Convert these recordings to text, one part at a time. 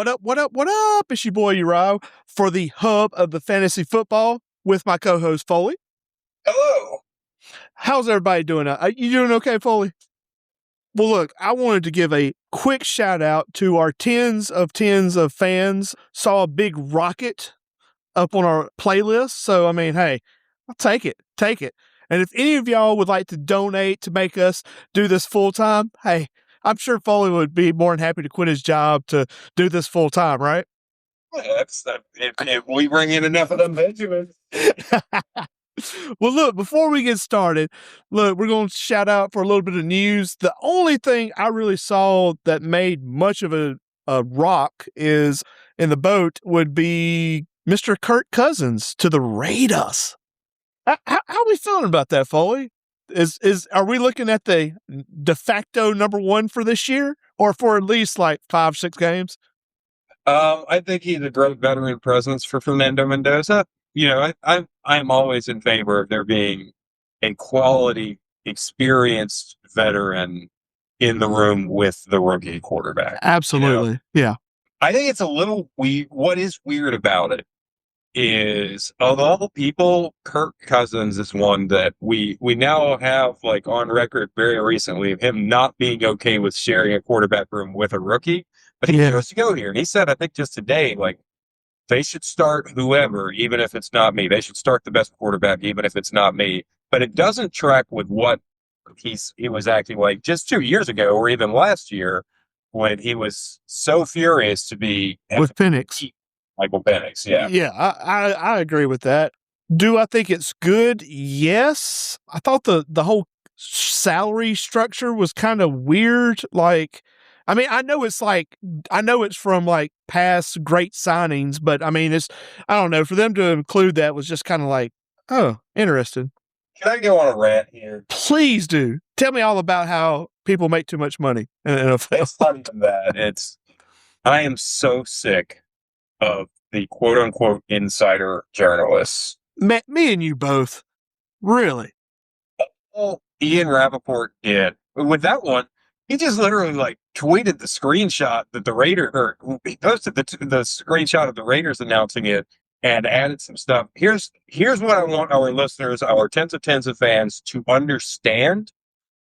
What up, what up, what up? It's your boy Uriah for the hub of the fantasy football with my co-host Foley. Hello. How's everybody doing? You doing okay, Foley? Well, look, I wanted to give a quick shout out to our tens of fans. Saw a big rocket up on our playlist. So, I mean, hey, I'll take it. And if any of y'all would like to donate to make us do this full time, hey, I'm sure Foley would be more than happy to quit his job to do this full time, right? Yeah, if we bring in enough of them Benjamins. Well, look, before we get started, we're going to shout out for a little bit of news. The only thing I really saw that made much of a rock is in the boat would be Mr. Kirk Cousins to the Raiders. How are we feeling about that, Foley? Are we looking at the de facto number one for this year, or for at least like 5-6 games? I think he's a great veteran presence for Fernando Mendoza. You know, I'm always in favor of there being a quality, experienced veteran in the room with the rookie quarterback. Absolutely, yeah. I think it's a little weird. What is weird about it is, of all the people, Kirk Cousins is one that we now have like on record very recently of him not being okay with sharing a quarterback room with a rookie. But he chose to go here. And he said, I think just today, like, they should start whoever, even if it's not me. They should start the best quarterback, even if it's not me. But it doesn't track with what he was acting like just 2 years ago, or even last year, when he was so furious to be with Penix. Michael Penix, yeah. Yeah, I agree with that. Do I think it's good? Yes. I thought the whole salary structure was kind of weird. Like, I mean, I know it's from like past great signings, but I mean, I don't know, for them to include that was just kind of like, oh, interesting. Can I go on a rant here? Please do. Tell me all about how people make too much money in the NFL. It's not even that. I am so sick of the quote-unquote insider journalists. Me and you both. Really? Well, Ian Rappaport did. With that one, he just literally like tweeted the screenshot that the Raiders, or he posted the screenshot of the Raiders announcing it and added some stuff. Here's what I want our listeners, our tens of fans to understand.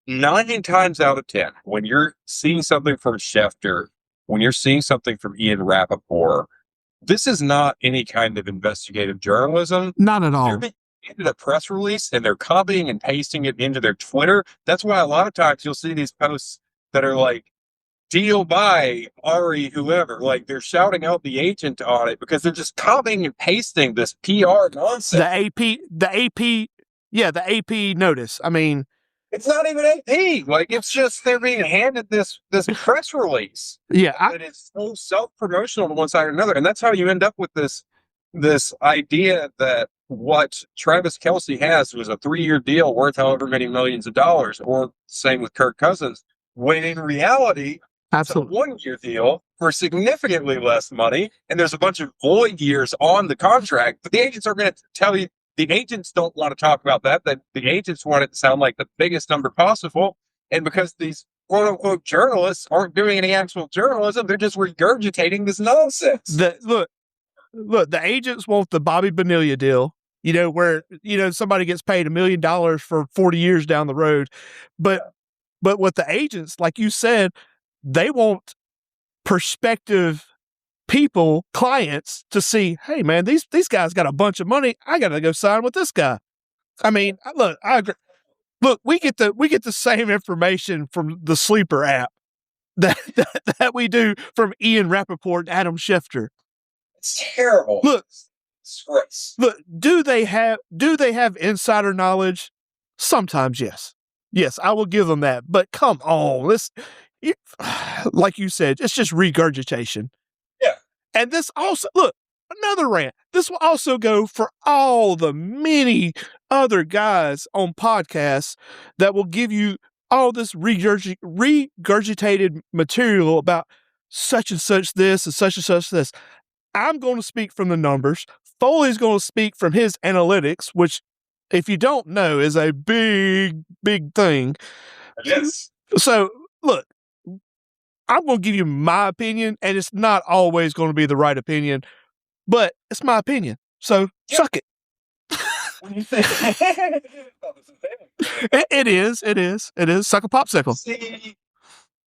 9 times out of 10, when you're seeing something from Schefter, when you're seeing something from Ian Rappaport, this is not any kind of investigative journalism. Not at all. They're being handed a press release and they're copying and pasting it into their Twitter. That's why a lot of times you'll see these posts that are like, deal by Ari whoever. Like, they're shouting out the agent on it because they're just copying and pasting this PR nonsense. The AP notice. I mean, it's not even AP. Like, it's just they're being handed this press release. Yeah, and it's so self-promotional to one side or another, and that's how you end up with this idea that what Travis Kelce has was a 3-year deal worth however many millions of dollars, or same with Kirk Cousins, when in reality, absolutely, it's a 1-year deal for significantly less money, and there's a bunch of void years on the contract. But the agents are going to tell you. The agents don't want to talk about that. The agents want it to sound like the biggest number possible. And because these quote-unquote journalists aren't doing any actual journalism, they're just regurgitating this nonsense. Look, the agents want the Bobby Bonilla deal, where, somebody gets paid $1 million for 40 years down the road. But what the agents, like you said, they want prospective people, clients, to see, hey man, these guys got a bunch of money. I got to go sign with this guy. I mean, look, I agree. Look, we get the same information from the Sleeper app that we do from Ian Rappaport and Adam Schefter. It's terrible. Look, disgrace. Look, do they have insider knowledge? Sometimes, yes. Yes, I will give them that. But come on, like you said, it's just regurgitation. Yeah. And this also, look, another rant. This will also go for all the many other guys on podcasts that will give you all this regurgitated material about such and such this and such this. I'm going to speak from the numbers. Foley's going to speak from his analytics, which, if you don't know, is a big, big thing. Yes. So, look, I'm going to give you my opinion, and it's not always going to be the right opinion, but it's my opinion. So suck it. What do you think? It is. Suck a popsicle. See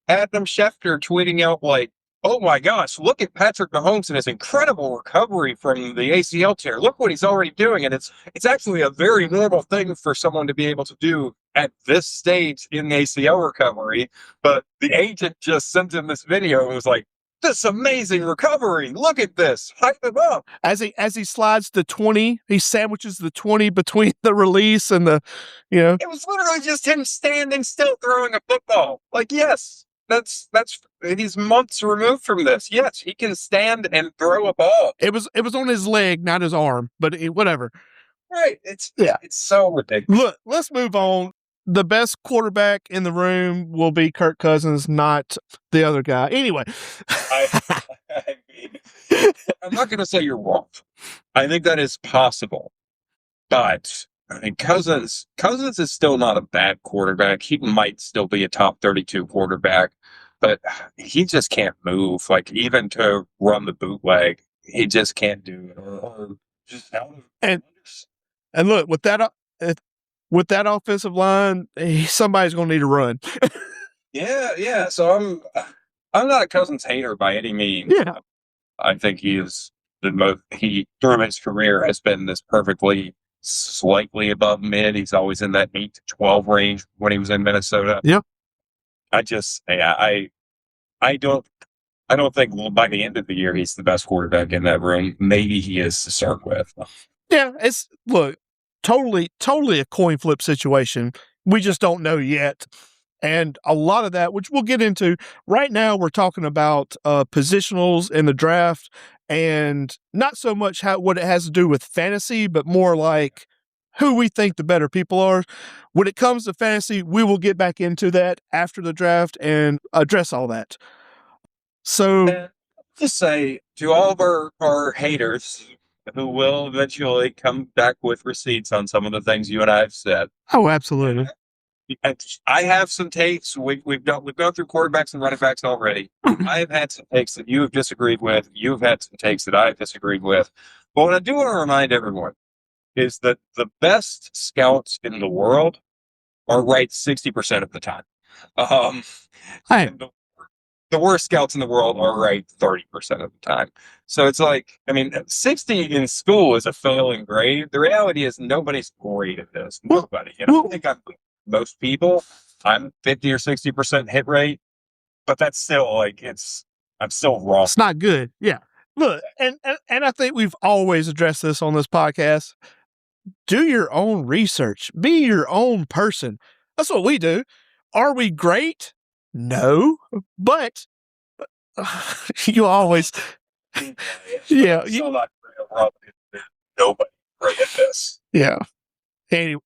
Adam Schefter tweeting out like, "Oh my gosh, look at Patrick Mahomes and his incredible recovery from the ACL tear. Look what he's already doing." And it's actually a very normal thing for someone to be able to do at this stage in the ACL recovery. But the agent just sent him this video and was like, "This amazing recovery. Look at this. Hype him up." As he slides the 20, he sandwiches the 20 between the release and the, It was literally just him standing still throwing a football. Like, yes. That's he's months removed from this. Yes, he can stand and throw a ball. It was on his leg, not his arm, but whatever. Right. It's so ridiculous. Look, let's move on. The best quarterback in the room will be Kirk Cousins, not the other guy. Anyway. I'm not going to say you're wrong. I think that is possible. But I mean, Cousins is still not a bad quarterback. He might still be a top 32 quarterback, but he just can't move. Like, even to run the bootleg, he just can't do it. Or just out of and look, with that offensive line, somebody's going to need to run. Yeah. So I'm not a Cousins hater by any means. Yeah. I think he is he through his career has been this perfectly slightly above mid. He's always in that 8 to 12 range when he was in Minnesota. Yep. I don't think by the end of the year he's the best quarterback in that room. Maybe he is to start with. Yeah, it's totally a coin flip situation. We just don't know yet. And a lot of that, which we'll get into right now, we're talking about positionals in the draft, and not so much what it has to do with fantasy, but more like who we think the better people are. When it comes to fantasy, we will get back into that after the draft and address all that. So, just say to all of our haters who will eventually come back with receipts on some of the things you and I have said. Oh, absolutely. I have some takes. We've gone through quarterbacks and running backs already. I have had some takes that you have disagreed with. You've had some takes that I've disagreed with. But what I do want to remind everyone is that the best scouts in the world are right 60% of the time. The worst scouts in the world are right 30% of the time. So it's like, 60 in school is a failing grade. The reality is nobody's great at this. Nobody. I think most people, I'm 50 or 60% hit rate, but that's still I'm still wrong. It's not good. Yeah. Look, and I think we've always addressed this on this podcast. Do your own research. Be your own person. That's what we do. Are we great? No, but you always, yeah. Nobody great at this. Yeah.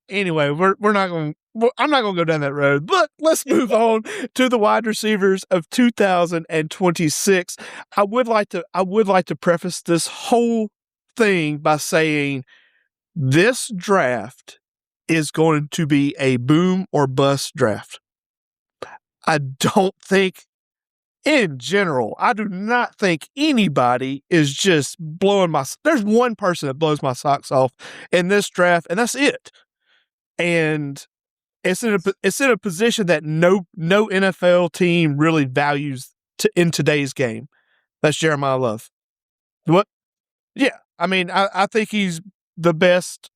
Anyway, we're not going. I'm not going to go down that road. But let's move on to the wide receivers of 2026. I would like to preface this whole thing by saying this draft is going to be a boom or bust draft. I don't think, in general, I do not think anybody is just blowing there's one person that blows my socks off in this draft, and that's it. And it's in a position that no NFL team really values in today's game. That's Jeremiah Love. What? Yeah. I think he's the best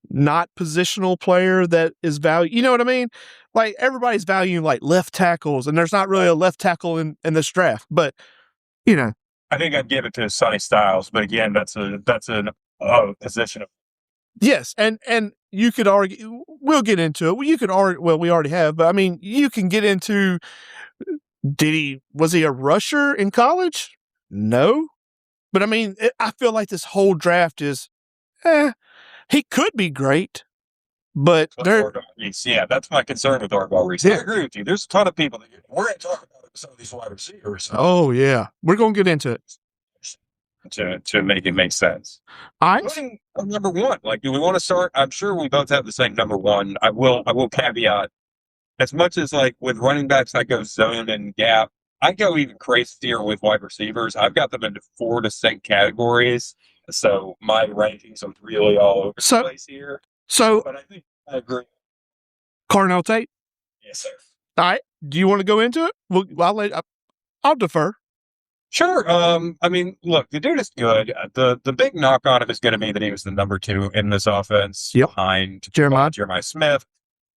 not positional player that is valued. You know what I mean? Like, everybody's valuing like left tackles, and there's not really a left tackle in this draft. But I think I'd give it to Sonny Styles. But again, that's a position of. Yes, and you could argue. We'll get into it. You could argue. Well, we already have. But you can get into. Was he a rusher in college? No, but I feel like this whole draft is. He could be great, but yeah, that's my concern with Darnell Reese. I agree with you. There's a ton of people that we're going to talk about some of these wide receivers. Oh yeah, we're going to get into it to make it make sense. Including number one. Like, do we want to start? I'm sure we both have the same number one. I will caveat, as much as like with running backs, I go zone and gap. I go even crazier with wide receivers. I've got them into 4 distinct categories. So my rankings are really all over the place here. So But I think I agree. Carnell Tate. Yes, sir. All right. Do you want to go into it? Well, I'll defer. Sure. I mean, look, the dude is good. The big knock on him is going to be that he was the number 2 in this offense behind Jeremiah Smith.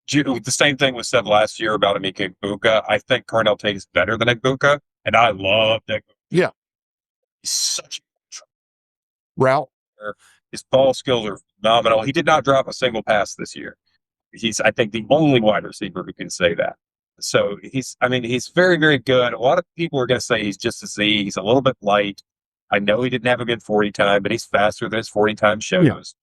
The same thing was said last year about Emeka Egbuka. I think Carnell Tate is better than Egbuka, and I love Egbuka. Yeah. He's such a route. His ball skills are phenomenal. He did not drop a single pass this year. He's, I think, the only wide receiver who can say that. So he's very, very good. A lot of people are going to say he's just a Z. He's a little bit light. I know he didn't have a good 40 time, but he's faster than his 40 time shows.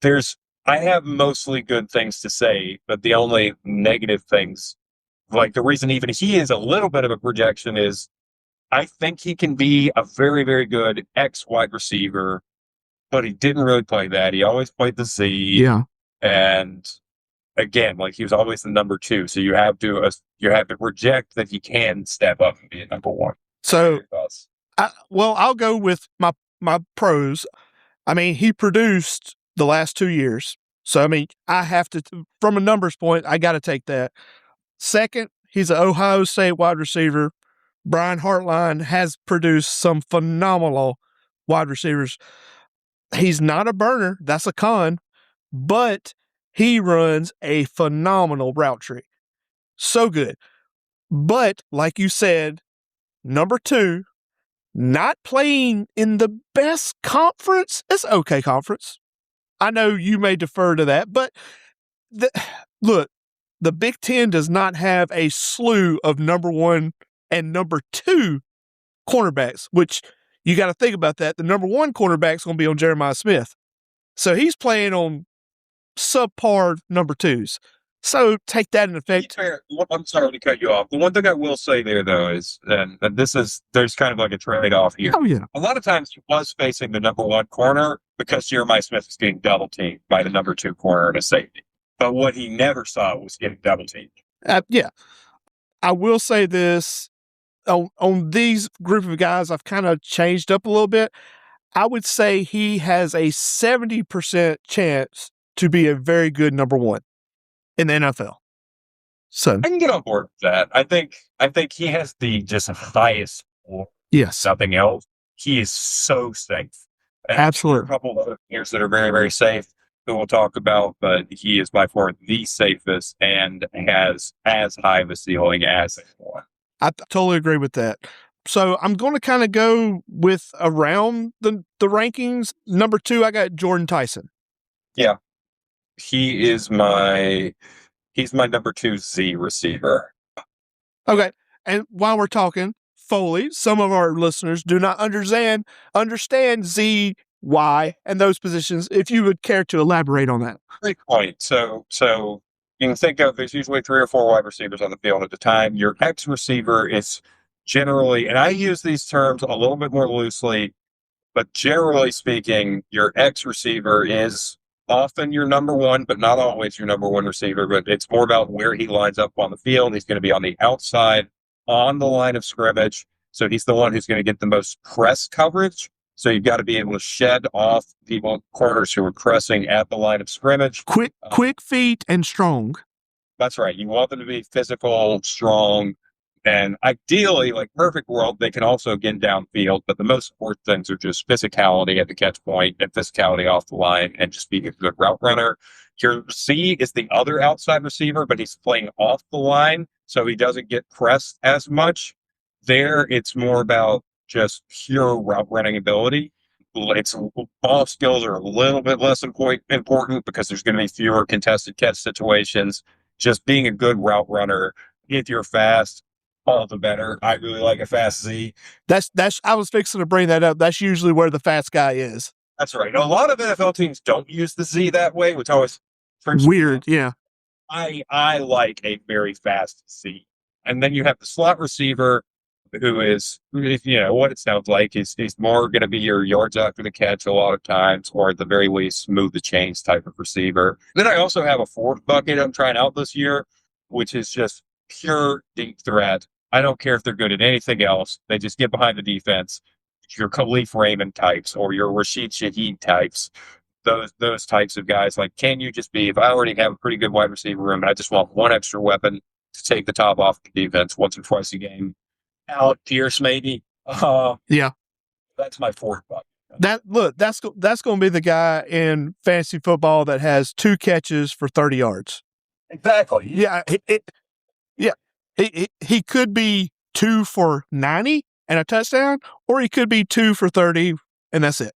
Yeah. I have mostly good things to say, but the only negative things, like the reason even he is a little bit of a projection is I think he can be a very, very good X wide receiver, but he didn't really play that. He always played the Z. Yeah. And again, like he was always the number 2. So you have to project that he can step up and be a number 1. So, I'll go with my pros. I mean, he produced the last 2 years. So, I mean, I have to, from a numbers point, I got to take that. Second, he's an Ohio State wide receiver. Brian Hartline has produced some phenomenal wide receivers. He's not a burner. That's a con. But he runs a phenomenal route tree. So good. But, like you said, number 2, not playing in the best conference. It's okay conference. I know you may defer to that, but look, the Big Ten does not have a slew of number 1 and number 2 cornerbacks, which you got to think about that. The number 1 cornerback is going to be on Jeremiah Smith. So he's playing on subpar number 2s. So take that in effect. I'm sorry to cut you off. The one thing I will say there, though, is, and there's kind of like a trade-off here. Oh, yeah. A lot of times he was facing the number 1 corner because Jeremiah Smith was getting double-teamed by the number 2 corner and a safety. But what he never saw was getting double-teamed. Yeah. I will say this. On these group of guys, I've kind of changed up a little bit. I would say he has a 70% chance to be a very good number 1 in the NFL. So I can get on board with that. I think he has the just highest floor. Yes. Nothing else. He is so safe. And absolutely. A couple of players that are very, very safe that we'll talk about, but he is by far the safest and has as high of a ceiling as anyone. I totally agree with that. So I'm going to kind of go with around the rankings. Number 2, I got Jordan Tyson. Yeah. He's my number 2 Z receiver. Okay. And while we're talking, Foley, some of our listeners do not understand Z, Y, and those positions. If you would care to elaborate on that. Great point. So you can think of there's usually 3 or 4 wide receivers on the field at the time. Your X receiver is generally, and I use these terms a little bit more loosely, but generally speaking, your X receiver is often your number 1, but not always your number 1 receiver. But it's more about where he lines up on the field. He's going to be on the outside, on the line of scrimmage. So he's the one who's going to get the most press coverage. So you've got to be able to shed off corners who are pressing at the line of scrimmage. Quick feet and strong. That's right. You want them to be physical, strong, and ideally, like perfect world, they can also get downfield. But the most important things are just physicality at the catch point and physicality off the line and just being a good route runner. Your C is the other outside receiver, but he's playing off the line, so he doesn't get pressed as much. There, it's more about just pure route running ability. Ball skills are a little bit less important because there's going to be fewer contested catch situations. Just being a good route runner, if you're fast, all the better. I really like a fast Z. That's. I was fixing to bring that up. That's usually where the fast guy is. That's right. A lot of NFL teams don't use the Z that way, which always weird. Yeah. I like a very fast Z, and then you have the slot receiver, who is, what it sounds like, he's more going to be your yards after the catch a lot of times, or at the very least, smooth the chains type of receiver. Then I also have a 4th bucket I'm trying out this year, which is just pure deep threat. I don't care if they're good at anything else. They just get behind the defense. Your Khalif Raymond types or your Rashid Shaheed types, those types of guys. Like, can you just be, if I already have a pretty good wide receiver room and I just want one extra weapon to take the top off the defense once or twice a game, Alec Pierce maybe. Yeah. That's my fourth bucket. That's going to be the guy in fantasy football that has 2 catches for 30 yards. Exactly. Yeah. He could be 2 for 90 and a touchdown, or he could be 2 for 30 and that's it.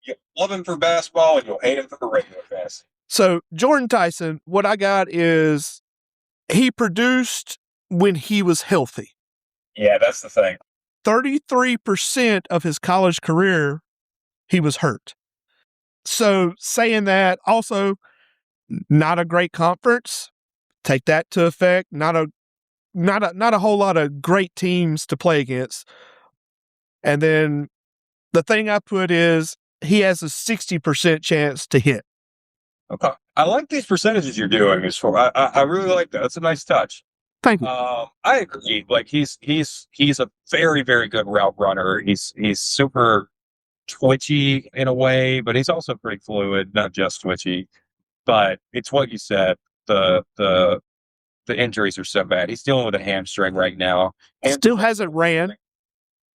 You love him for basketball and you'll hate him for regular fantasy. So Jordan Tyson, what I got is he produced when he was healthy. Yeah, that's the thing. 33% of his college career, he was hurt. So saying that, also not a great conference. Take that to effect. Not a whole lot of great teams to play against. And then the thing I put is he has a 60% chance to hit. Okay. I like these percentages you're doing. I really like that. That's a nice touch. Thank you. I agree. Like he's a very, very good route runner. He's super twitchy in a way, but he's also pretty fluid, not just twitchy. But it's what you said. The injuries are so bad. He's dealing with a hamstring right now. Still hasn't ran.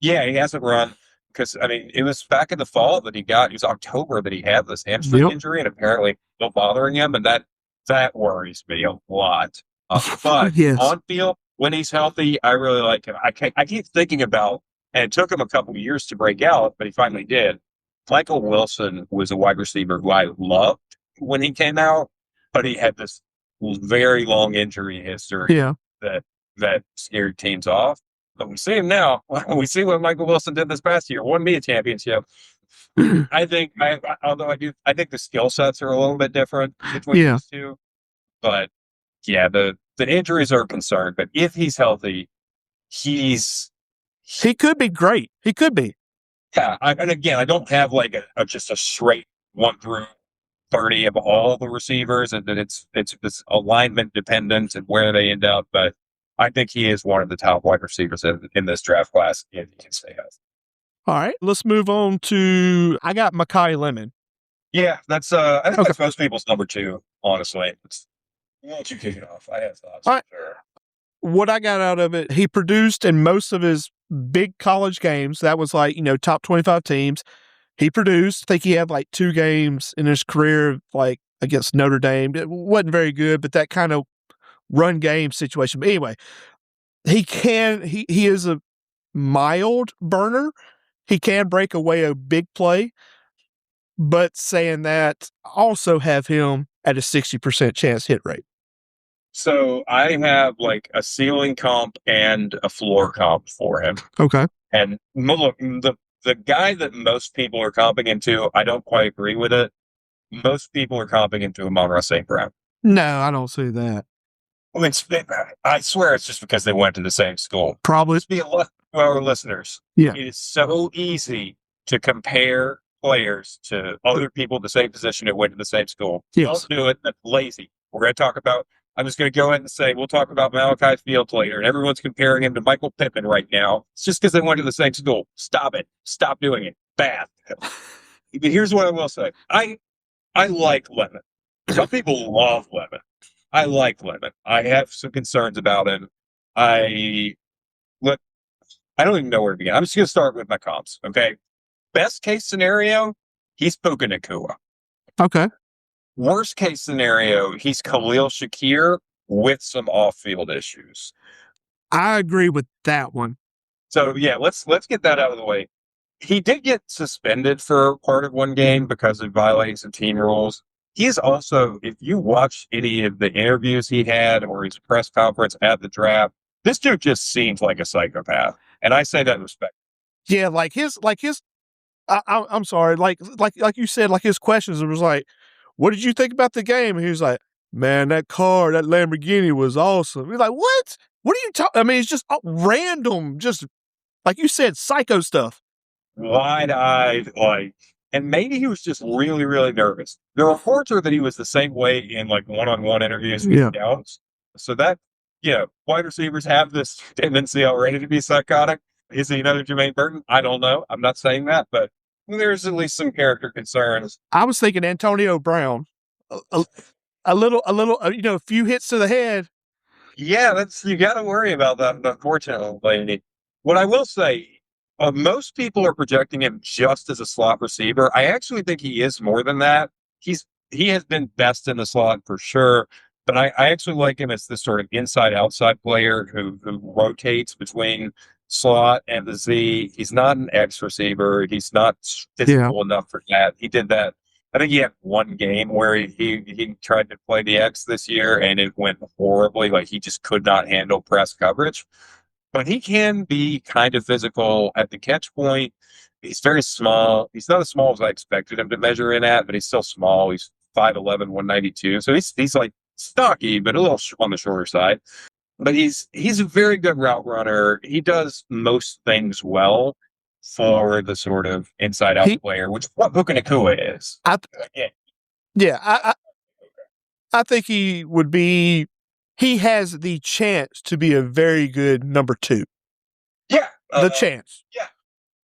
Yeah, he hasn't run because I mean it was back in the fall that it was October that he had this hamstring injury, and apparently still bothering him, and that worries me a lot. But Yes. On field, when he's healthy, I really like him. I keep thinking about, and it took him a couple of years to break out, but he finally did. Michael Wilson was a wide receiver who I loved when he came out, but he had this very long injury history that scared teams off. But we see him now. We see what Michael Wilson did this past year. Won me a championship. I think the skill sets are a little bit different between these two. But yeah, the injuries are a concern. But if he's healthy, he could be great. He could be. Yeah, and again, I don't have like just a straight 1 through 30 of all the receivers, and that it's alignment dependent and where they end up. But I think he is one of the top wide receivers in this draft class if he can stay healthy. All right, let's move on to, I got Makai Lemon. Yeah, that's I think that's most people's number 2, honestly. I'll let you kick it off. I have thoughts. All right. Sure. What I got out of it, he produced in most of his big college games. That was like, top 25 teams. He produced. I think he had like 2 games in his career, like against Notre Dame. It wasn't very good, but that kind of run game situation. But anyway, he is a mild burner. He can break away a big play, but saying that, also have him at a 60% chance hit rate. So I have like a ceiling comp and a floor comp for him. Okay. And look, the guy that most people are comping into, I don't quite agree with it. Most people are comping into Amon-Ra St. Brown. No, I don't see that. I mean, I swear it's just because they went to the same school. Probably. Just be a lesson to our listeners. Yeah. It is so easy to compare players to other people in the same position that went to the same school. Yes. Don't do it. That's lazy. We're going to talk about, I'm just going to go ahead and say, we'll talk about Malachi Fields later, and everyone's comparing him to Michael Pittman right now. It's just because they went to the same school. Stop it. Stop doing it. Bad. But here's what I will say. I like Lemon. Some people love Lemon. I like Lemon. I have some concerns about him. I don't even know where to begin. I'm just going to start with my comps, okay? Best case scenario, he's Puka Nacua. Okay. Worst case scenario, he's Khalil Shakir with some off-field issues. I agree with that one. So yeah, let's get that out of the way. He did get suspended for part of one game because of violating some team rules. He is also, if you watch any of the interviews he had or his press conference at the draft, this dude just seems like a psychopath, and I say that in respect. Yeah, I'm sorry, like you said, like his questions, it was like, "What did you think about the game?" And he was like, "Man, that Lamborghini was awesome." He's like, "What? What are you talking?" I mean, it's just random, just like you said, psycho stuff. Wide-eyed, and maybe he was just really, really nervous. The reports are that he was the same way in like one-on-one interviews with scouts. So that wide receivers have this tendency already to be psychotic. Is he another Jermaine Burton? I don't know. I'm not saying that, but there's at least some character concerns. I was thinking Antonio Brown. A little, a few hits to the head. Yeah, you got to worry about that, unfortunately. What I will say, most people are projecting him just as a slot receiver. I actually think he is more than that. He has been best in the slot for sure, but I actually like him as this sort of inside-outside player who rotates between slot and the Z. He's not an X receiver. He's not physical enough for that. He did that. I think he had one game where he tried to play the X this year and it went horribly. Like he just could not handle press coverage. But he can be kind of physical at the catch point. He's very small. He's not as small as I expected him to measure in at, but he's still small. He's 5'11", 192. So he's like stocky, but a little on the shorter side. But he's a very good route runner. He does most things well for the sort of inside-out player, which is what Puka Nacua is. I think he would be. He has the chance to be a very good number 2. Yeah, the chance. Yeah,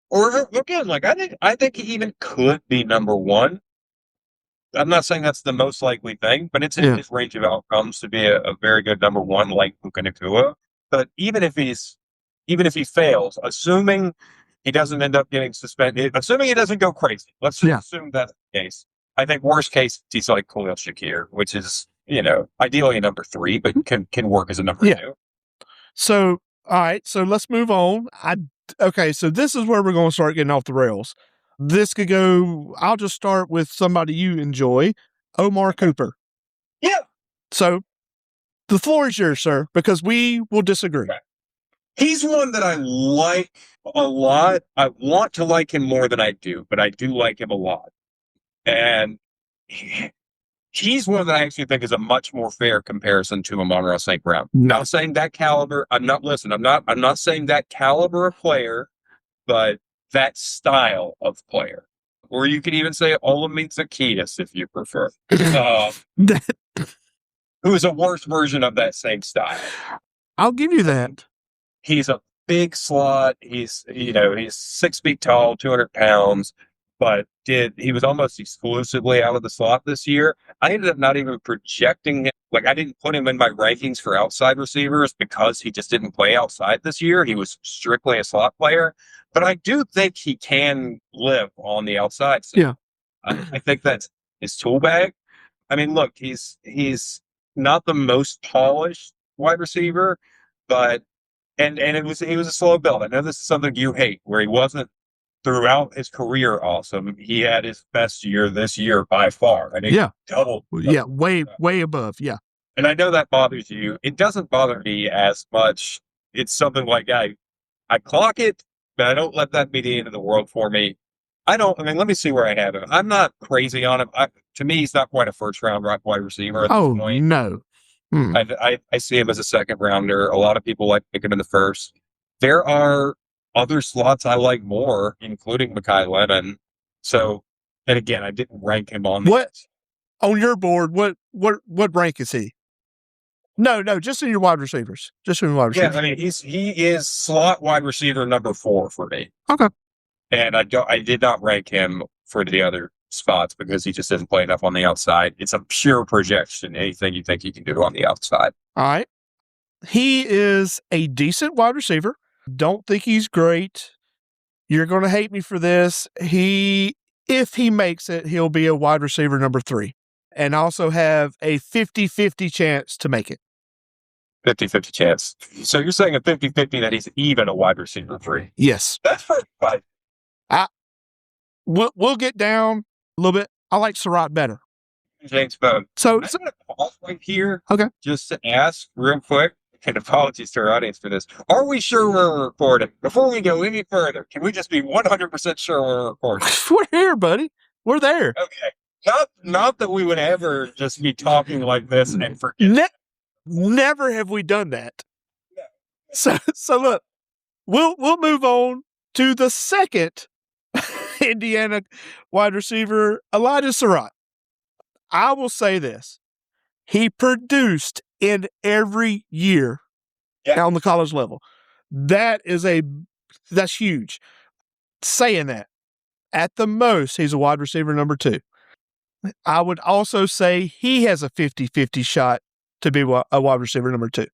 or again, like I think he even could be number 1. I'm not saying that's the most likely thing, but it's in his range of outcomes to be a very good number 1 like Puka Nacua. But even if he fails, assuming he doesn't end up getting suspended, assuming he doesn't go crazy, let's just assume that's the case. I think worst case he's like Khalil Shakir, which is ideally a number 3, but can work as a number 2. So all right, so let's move on. Okay, so this is where we're going to start getting off the rails. This could go. I'll just start with somebody you enjoy, Omar Cooper. Yeah. So the floor is yours, sir, because we will disagree. Okay. He's one that I like a lot. I want to like him more than I do, but I do like him a lot. And he's one that I actually think is a much more fair comparison to Amon-Ra St. Brown. Not saying that caliber. I'm not saying that caliber of player, but that style of player. Or you could even say Olamide Zaccheaus if you prefer. Who is a worse version of that same style. I'll give you that. He's a big slot. He's 6 feet tall, 200 pounds, but he was almost exclusively out of the slot this year. I ended up not even projecting him. Like I didn't put him in my rankings for outside receivers because he just didn't play outside this year. He was strictly a slot player, but I do think he can live on the outside. So I think that's his tool bag. I mean, look, he's not the most polished wide receiver, but he was a slow build. I know this is something you hate, where he wasn't throughout his career awesome. He had his best year this year by far. I think double. Yeah, way above. Yeah. And I know that bothers you. It doesn't bother me as much. It's something like I clock it, but I don't let that be the end of the world for me. Let me see where I have him. I'm not crazy on him. To me, he's not quite a first-round wide receiver at this point. No. I see him as a second rounder. A lot of people like pick him in the first. There are other slots I like more, including Makai Lennon. So, and again, I didn't rank him on on your board. What rank is he? No, just in your wide receivers. Yeah, I mean he is slot wide receiver number 4 for me. Okay. And I did not rank him for the other spots because he just doesn't play enough on the outside. It's a pure projection. Anything you think he can do on the outside. All right. He is a decent wide receiver. Don't think he's great. You're going to hate me for this. If he makes it, he'll be a wide receiver number 3 and also have a 50-50 chance to make it. 50-50 chance. So you're saying a 50-50 that he's even a wide receiver 3? Yes. That's perfect. We'll get down a little bit. I like Surratt better. James Bone. So I'm going to pause right here. Okay. Just to ask real quick, and apologies to our audience for this. Are we sure we're recording? Before we go any further, can we just be 100% sure we're recording? We're here, buddy. We're there. Okay. Not that we would ever just be talking like this and forget. Never have we done that. So look, we'll move on to the second Indiana wide receiver, Elijah Surratt. I will say this. He produced in every year on the college level. That's huge. Saying that, at the most, he's a wide receiver number 2. I would also say he has a 50-50 shot to be a wide receiver number 2.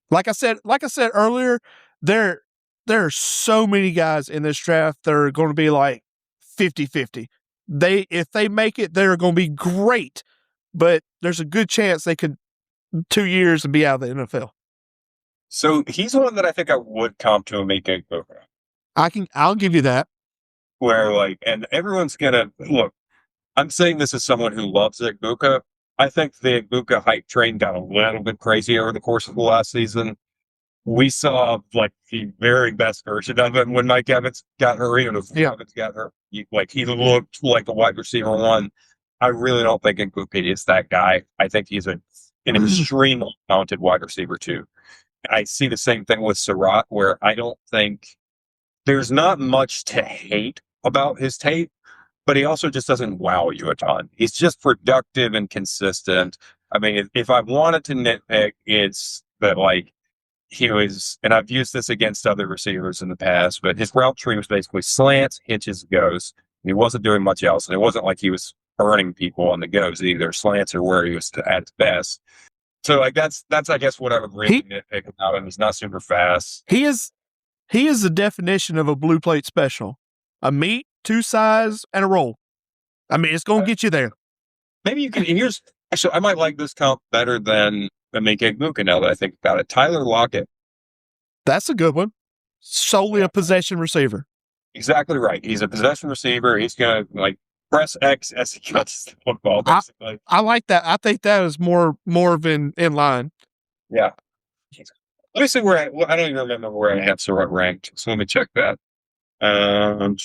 Like I said earlier, there are so many guys in this draft that are going to be like 50-50. If they make it, they're going to be great, but there's a good chance they could 2 years and be out of the NFL. So he's one that I think I would comp to a Makai program. I'll give you that. Where and everyone's gonna look. I'm saying this as someone who loves Igbuka. I think the Igbuka hype train got a little bit crazy over the course of the last season. We saw the very best version of it when Mike Evans got hurt. Evans got hurt. He looked like a wide receiver 1. I really don't think Igbuka is that guy. I think he's an extremely talented wide receiver 2. I see the same thing with Surratt, where I don't think there's not much to hate about his tape, but he also just doesn't wow you a ton. He's just productive and consistent. I mean, if I wanted to nitpick, it's that he was, and I've used this against other receivers in the past, but his route tree was basically slants, hitches, goes. And he wasn't doing much else. And it wasn't like he was burning people on the goes either. Slants are where he was at his best. So that's I guess what I would really nitpick about him. He's not super fast. He is the definition of a blue plate special. A meat, 2 size, and a roll. I mean, it's going to get you there. Maybe you can. Actually, I might like this comp better than Makai Igbuka now that I think about it. Tyler Lockett. That's a good one. Solely a possession receiver. Exactly right. He's a possession receiver. He's going to press X as he catches the football, basically. I like that. I think that is more of in line. Yeah. Let me see where I don't even remember where I have Surratt ranked. So let me check that. I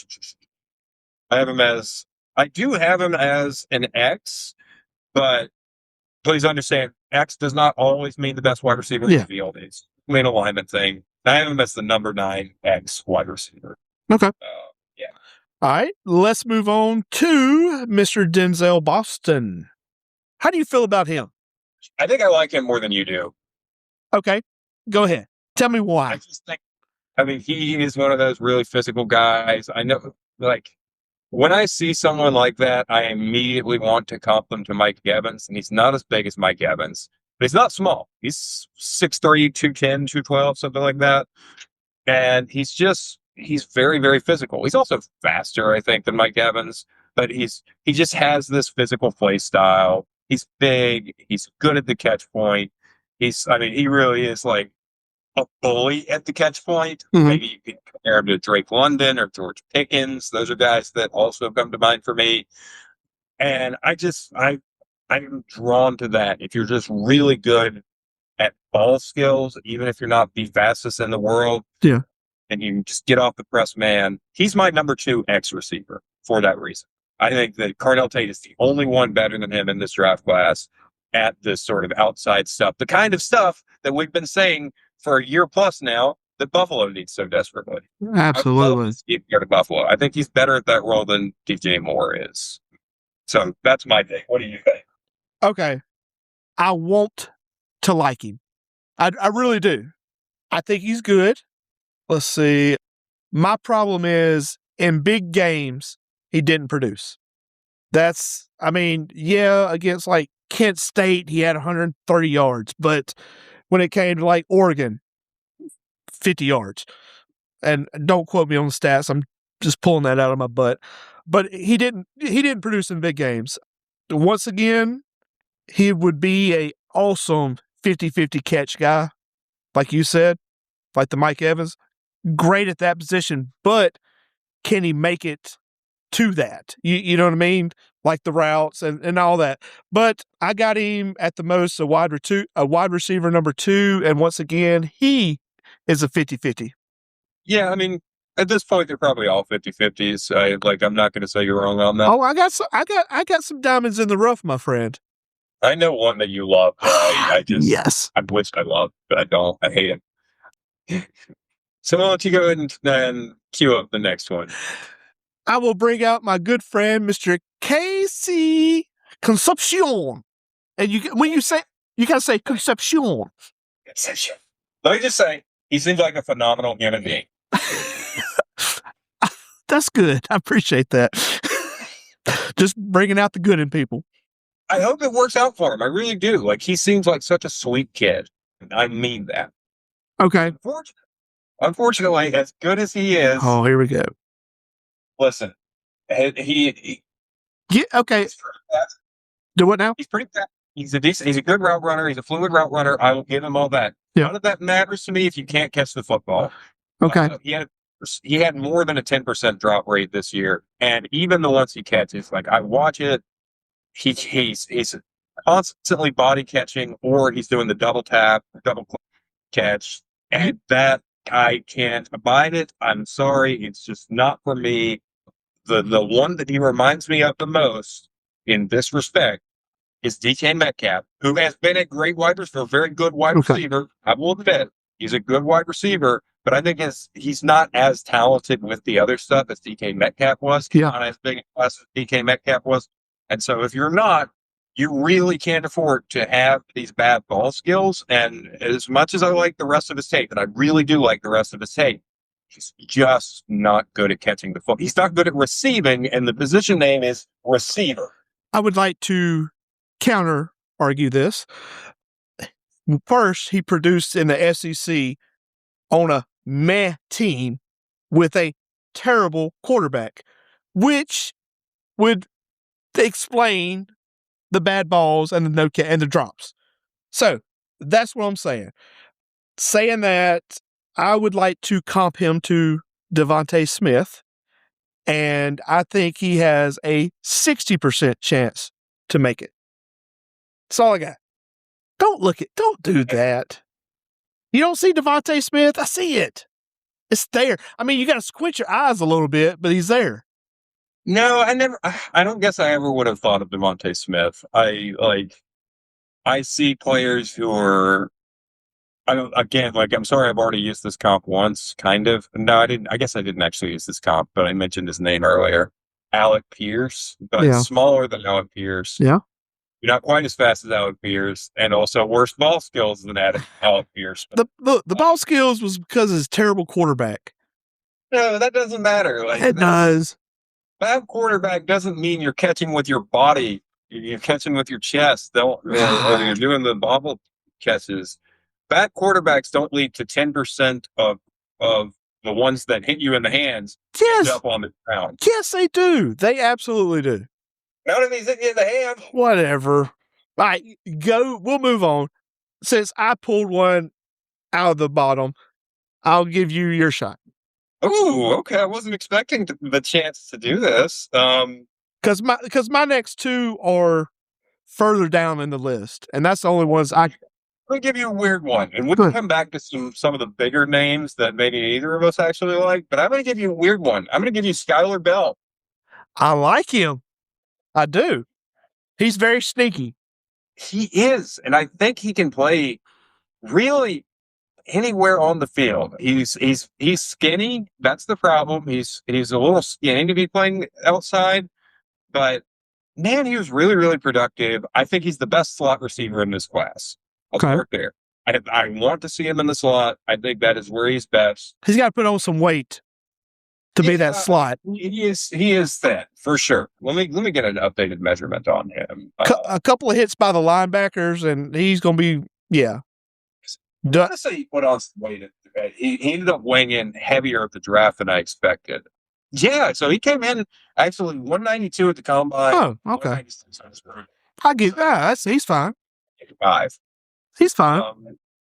do have him as an X, but please understand, X does not always mean the best wide receiver in the field. It's a main alignment thing. I have him as the number 9 X wide receiver. Okay. All right. Let's move on to Mr. Denzel Boston. How do you feel about him? I think I like him more than you do. Okay. Go ahead. Tell me why. I just think, he is one of those really physical guys. I know, when I see someone like that, I immediately want to comp them to Mike Evans, and he's not as big as Mike Evans, but he's not small. He's 6'3", 210, 212, something like that. And he's very, very physical. He's also faster, I think, than Mike Evans, but he just has this physical play style. He's big. He's good at the catch point. He really is a bully at the catch point. Mm-hmm. Maybe you could compare him to Drake London or George Pickens. Those are guys that also come to mind for me. And I'm drawn to that. If you're just really good at ball skills, even if you're not the fastest in the world, and you just get off the press man, he's my number 2 X receiver for that reason. I think that Carnell Tate is the only one better than him in this draft class at this sort of outside stuff, the kind of stuff that we've been saying for a year plus now that Buffalo needs so desperately. Absolutely. I love Buffalo. I think he's better at that role than DJ Moore is. So that's my take. What do you think? Okay. I want to like him. I really do. I think he's good. Let's see. My problem is in big games, he didn't produce. Against Kent State, he had 130 yards, but when it came to Oregon, 50 yards. And don't quote me on the stats. I'm just pulling that out of my butt. But he didn't produce in big games. Once again, he would be a awesome 50-50 catch guy, like you said, like the Mike Evans. Great at that position, but can he make it to that? You know what I mean? Like the routes and all that. But I got him at the most a wide receiver number 2, and once again, he is a 50-50. Yeah, at this point, they're probably all 50-50s. I'm not going to say you're wrong on that. Oh, I got some diamonds in the rough, my friend. I know one that you love. Yes. I wish I loved, but I don't. I hate it. So why don't you go ahead and cue up the next one? I will bring out my good friend, Mr. Casey Concepcion. And when you say You gotta say conception. Let me just say, he seems like a phenomenal human being. That's good. I appreciate that. Just bringing out the good in people. I hope it works out for him. I really do. Like, he seems like such a sweet kid. I mean that. Okay. Unfortunately, as good as he is. Oh, here we go. Listen, he Yeah, okay. Do what now? He's pretty fast. He's a good route runner. He's a fluid route runner. I will give him all that. Yeah. None of that matters to me if you can't catch the football. Okay. He had more than a 10% drop rate this year. And even the ones he catches, like, I watch it, he's constantly body catching, or he's doing the double tap, double catch. And that, I can't abide it. I'm sorry. It's just not for me. The one that he reminds me of the most in this respect is DK Metcalf, who has been a great wide receiver, a very good wide receiver. I will admit, he's a good wide receiver, but I think he's not as talented with the other stuff as DK Metcalf was. Yeah. Not as big as DK Metcalf was. And so if you're not, you really can't afford to have these bad ball skills. And as much as I like the rest of his tape, and I really do like the rest of his tape, he's just not good at catching the football. He's not good at receiving, and the position name is receiver. I would like to counter argue this. First, he produced in the SEC on a meh team with a terrible quarterback, which would explain the bad balls and the drops. So that's what I'm saying. Saying that, I would like to comp him to Devontae Smith, and I think he has a 60% chance to make it. That's all I got. Don't do that. You don't see Devontae Smith? I see it. It's there. I mean, you got to squint your eyes a little bit, but he's there. No, I don't guess I ever would have thought of Devontae Smith. I see players who are, I'm sorry, I've already used this comp once, kind of. No, I didn't. I guess I didn't actually use this comp, but I mentioned his name earlier. Alec Pierce, but smaller than Alec Pierce. Yeah. You're not quite as fast as Alec Pierce, and also worse ball skills than Alec Pierce. The ball skills was because of his terrible quarterback. No, that doesn't matter. It does. Bad quarterback doesn't mean you're catching with your body. You're catching with your chest. You're doing the bobble catches. Bad quarterbacks don't lead to 10% of the ones that hit you in the hands. Yes. Up on the ground. Yes, they do. They absolutely do. None of these hit you in the hand. Whatever. All right, go. We'll move on. Since I pulled one out of the bottom, I'll give you your shot. Oh, okay. I wasn't expecting the chance to do this. Because my next two are further down in the list, and that's the only ones I. Let me give you a weird one, and we'll come back to some of the bigger names that maybe neither of us actually like. But I'm going to give you a weird one. I'm going to give you Skylar Bell. I like him. I do. He's very sneaky. He is, and I think he can play really anywhere on the field. He's skinny. That's the problem. He's a little skinny to be playing outside, but man, he was really, really productive. I think he's the best slot receiver in this class. I'll start there. I want to see him in the slot. I think that is where he's best. He's got to put on some weight to be that slot. He is thin for sure. Let me get an updated measurement on him. A couple of hits by the linebackers, and he's going to be Honestly, he put on some weight. He ended up weighing in heavier at the draft than I expected. Yeah, so he came in actually 192 at the combine. Oh, okay. I get that. He's fine. 5. He's fine.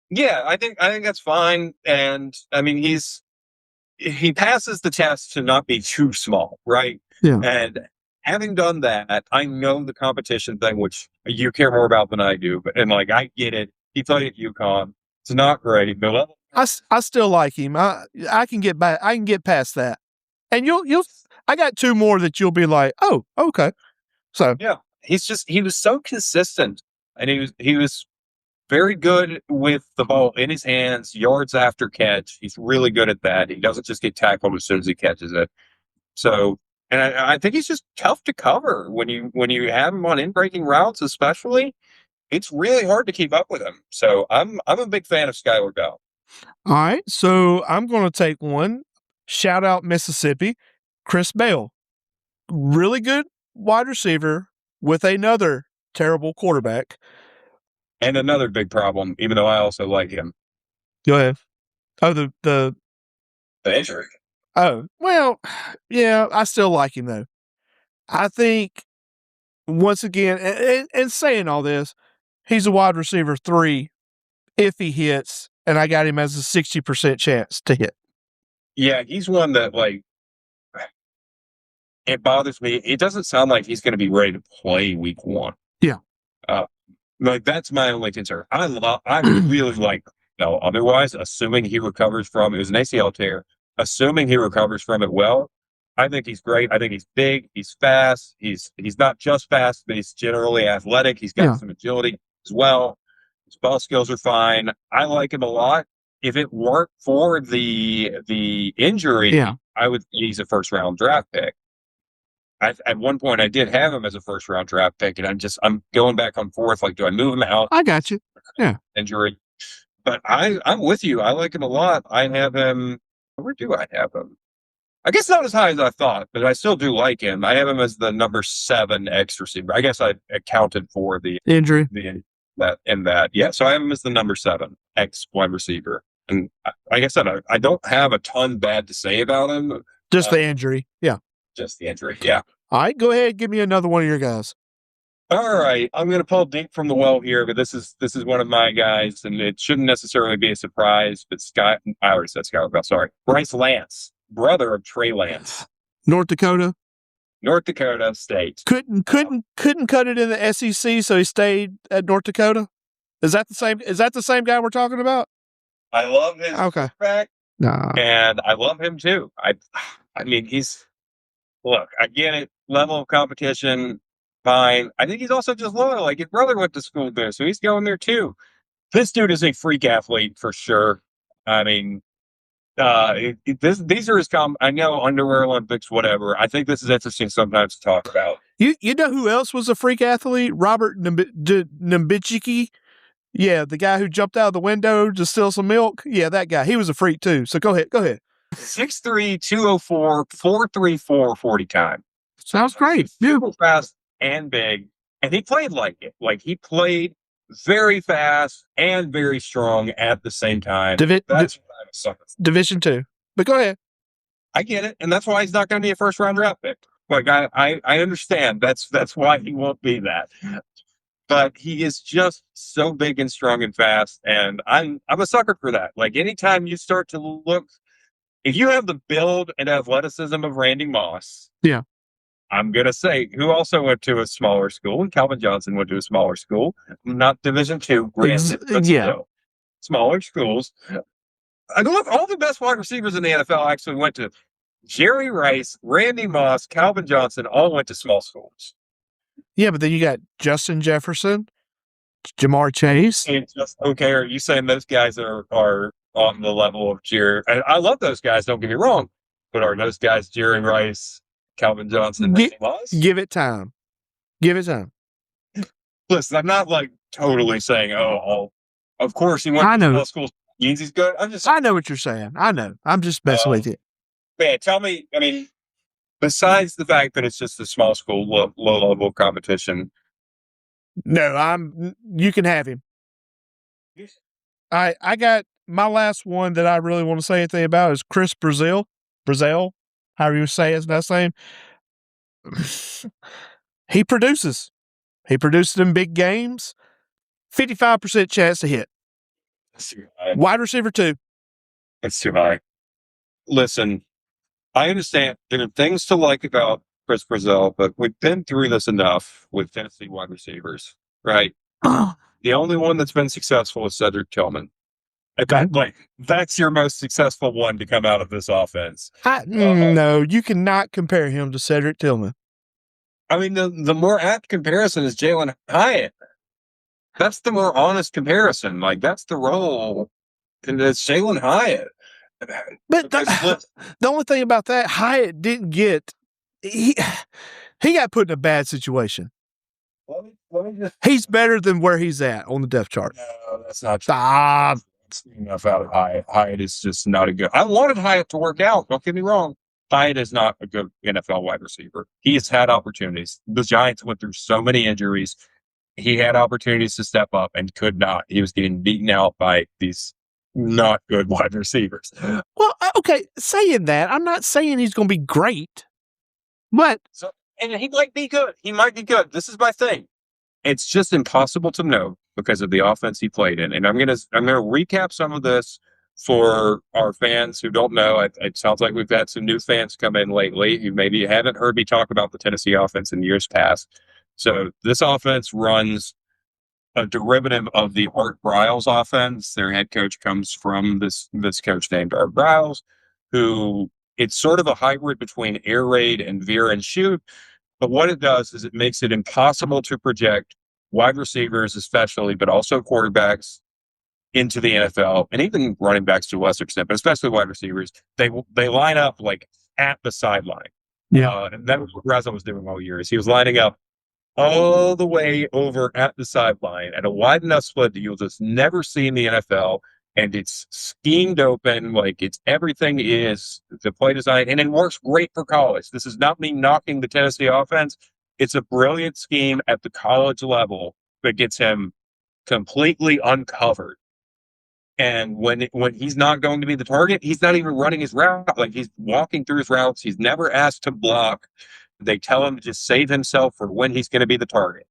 Yeah, I think that's fine. And I mean, he passes the test to not be too small, right? Yeah. And having done that, I know the competition thing, which you care more about than I do. But I get it. He played at UConn. It's not great. I still like him. I can get back. I can get past that. And you'll. I got two more that you'll be like, oh, okay. So yeah, he was so consistent, and he was very good with the ball in his hands, yards after catch. He's really good at that. He doesn't just get tackled as soon as he catches it. So, and I think he's just tough to cover when you have him on in-breaking routes, especially. it's really hard to keep up with him. So I'm a big fan of Skylar Bell. All right, so I'm going to take one. Shout out Mississippi, Chris Bale. Really good wide receiver with another terrible quarterback. And another big problem, even though I also like him. Go ahead. Oh, the injury. Oh, well, yeah, I still like him though. I think once again, and saying all this, he's a wide receiver 3 if he hits, and I got him as a 60% chance to hit. Yeah, he's one that, like, it bothers me. It doesn't sound like he's going to be ready to play week 1. Yeah. Like, that's my only concern. I really like, otherwise, assuming he recovers from, it was an ACL tear, assuming he recovers from it well, I think he's great. I think he's big. He's fast. He's not just fast, but he's generally athletic. He's got some agility as well. His ball skills are fine. I like him a lot. If it weren't for the injury, I would. He's a first round draft pick. At one point, I did have him as a first round draft pick, and I'm going back and forth. Like, do I move him out? I got you. Yeah, injury. But I'm with you. I like him a lot. I have him. Where do I have him? I guess not as high as I thought, but I still do like him. I have him as the number 7 X receiver. I guess I accounted for the injury. Yeah, so I have him as the number 7 X wide receiver. And like I said, I don't have a ton bad to say about him. Just the injury. Yeah. Just the injury. Yeah. All right, go ahead. Give me another one of your guys. All right, I'm going to pull deep from the well here, but this is one of my guys, and it shouldn't necessarily be a surprise. But I already said Skylar Bell. Sorry, Bryce Lance, brother of Trey Lance, North Dakota State. Couldn't cut it in the SEC, so he stayed at North Dakota. Is that the same? Is that the same guy we're talking about? I love his quarterback, and I love him too. I mean, look, I get it. Level of competition. Fine. I think he's also just loyal. Like, his brother went to school there, so he's going there too. This dude is a freak athlete for sure. I mean, these are his I know Underwear Olympics, whatever. I think this is interesting sometimes to talk about. You know who else was a freak athlete? Robert Nambijiki. Yeah, the guy who jumped out of the window to steal some milk. Yeah, that guy. He was a freak too. So go ahead. 6'3", 204, 4.34 40 time. Sounds great. Beautiful, fast, and big, and he played like it. Like, he played very fast and very strong at the same time. That's what I'm a sucker for. Division 2. But go ahead. I get it, and that's why he's not going to be a first round draft pick. Like, I understand. That's why he won't be that. But he is just so big and strong and fast, and I'm a sucker for that. Like, anytime you start to look, if you have the build and athleticism of Randy Moss, yeah. I'm going to say, who also went to a smaller school, and Calvin Johnson went to a smaller school, not Division 2, granted, but still, smaller schools. I love all the best wide receivers in the NFL actually went to Jerry Rice, Randy Moss, Calvin Johnson, all went to small schools. Yeah, but then you got Justin Jefferson, Jamar Chase. And okay, are you saying those guys are on the level of Jerry? I love those guys, don't get me wrong, but are those guys Jerry Rice, Calvin Johnson, give it time. Listen, I'm not like totally saying, of course he went to small schools. He's good. I know what you're saying. I know. I'm just messing with you. Man, tell me. I mean, besides the fact that it's just a small school, low level competition. No, you can have him. I got my last one that I really want to say anything about is Chris Brazil, however you say his last name. He produces in big games. 55% chance to hit. That's too high. Wide receiver 2. That's too high. Listen, I understand there are things to like about Chris Brazil, but we've been through this enough with Tennessee wide receivers, right? The only one that's been successful is Cedric Tillman. That's your most successful one to come out of this offense. No, you cannot compare him to Cedric Tillman. I mean, the more apt comparison is Jalen Hyatt. That's the more honest comparison. Like, that's the role. And it's Jalen Hyatt. But the only thing about that, Hyatt didn't get he got put in a bad situation. Well, He's better than where he's at on the depth chart. No, that's not true. Stop. Enough out of Hyatt. Hyatt is just not a good. I wanted Hyatt to work out. Don't get me wrong. Hyatt is not a good NFL wide receiver. He has had opportunities. The Giants went through so many injuries. He had opportunities to step up and could not. He was getting beaten out by these not good wide receivers. Well, okay, saying that, I'm not saying he's going to be great, but and he might be good. He might be good. This is my thing. It's just impossible to know because of the offense he played in. And I'm gonna recap some of this for our fans who don't know. It sounds like we've had some new fans come in lately who maybe haven't heard me talk about the Tennessee offense in years past. So this offense runs a derivative of the Art Briles offense. Their head coach comes from this coach named Art Briles, who it's sort of a hybrid between air raid and veer and shoot. But what it does is it makes it impossible to project wide receivers, especially, but also quarterbacks into the NFL, and even running backs to a lesser extent, but especially wide receivers. They line up like at the sideline. Yeah, and that was what Raza was doing all year. He was lining up all the way over at the sideline at a wide enough split that you'll just never see in the NFL. And it's schemed open, like it's everything is the play design, and it works great for college. This is not me knocking the Tennessee offense. It's a brilliant scheme at the college level that gets him completely uncovered. And when he's not going to be the target, he's not even running his route. Like he's walking through his routes. He's never asked to block. They tell him to just save himself for when he's going to be the target.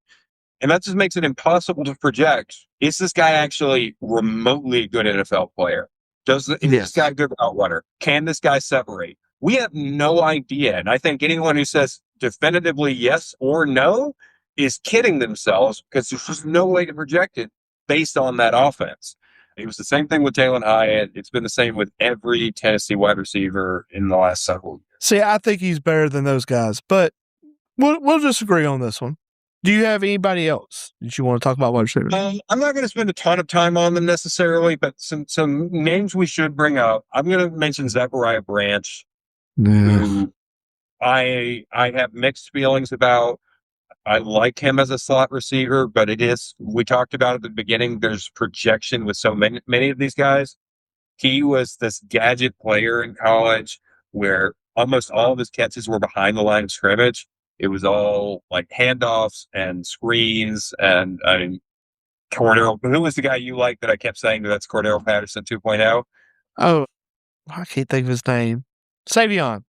And that just makes it impossible to project. Is this guy actually remotely a good NFL player? Is this guy a good route runner? Can this guy separate? We have no idea. And I think anyone who says definitively yes or no is kidding themselves because there's just no way to project it based on that offense. It was the same thing with Jalen Hyatt. It's been the same with every Tennessee wide receiver in the last several years. See, I think he's better than those guys, but we'll disagree on this one. Do you have anybody else that you want to talk about wide receiver? I'm not going to spend a ton of time on them necessarily, but some names we should bring up. I'm going to mention Zachariah Branch, who I have mixed feelings about. I like him as a slot receiver, but we talked about at the beginning, there's projection with so many of these guys. He was this gadget player in college where almost all of his catches were behind the line of scrimmage. It was all like handoffs and screens. And I mean, Cordell, who was the guy you liked that I kept saying that's Cordell Patterson 2.0? Oh, I can't think of his name. Savion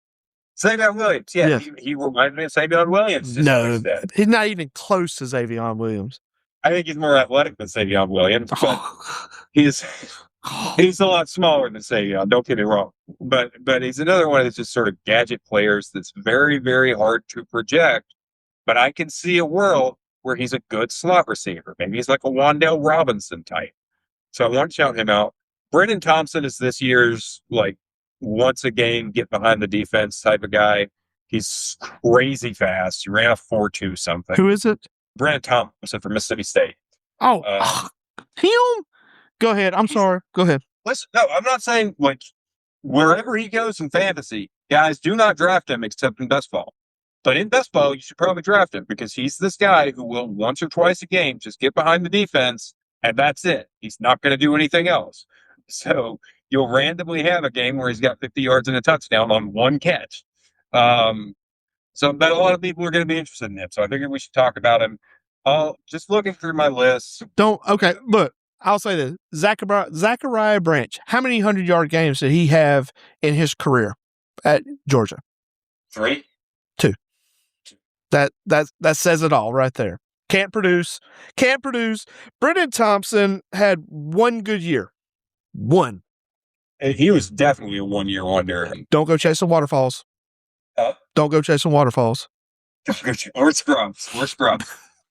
Williams. Yeah, yes. He reminded me of Savion Williams. No, he's not even close to Savion Williams. I think he's more athletic than Savion Williams, but he's a lot smaller than Savion, don't get me wrong. But he's another one of those just sort of gadget players that's very, very hard to project. But I can see a world where he's a good slot receiver. Maybe he's like a Wan'Dale Robinson type. So I want to shout him out. Brennan Thompson is this year's, like, once a game, get behind the defense type of guy. He's crazy fast. He ran a 4.2 something. Who is it? Brennan Thompson from Mississippi State. Oh, him? Go ahead. I'm sorry. Go ahead. Listen, no, I'm not saying, like, wherever he goes in fantasy, guys, do not draft him except in best ball. But in best ball, you should probably draft him because he's this guy who will once or twice a game just get behind the defense, and that's it. He's not going to do anything else. So you'll randomly have a game where he's got 50 yards and a touchdown on one catch. But a lot of people are going to be interested in him. So I figured we should talk about him. Just looking through my list. Okay, look, I'll say this. Zachariah Branch, how many 100-yard games did he have in his career at Georgia? 3. 2. That says it all right there. Can't produce. Brennan Thompson had one good year. One. And he was definitely a one-year wonder. Don't go chasing waterfalls. Don't go chasing waterfalls. Or scrubs.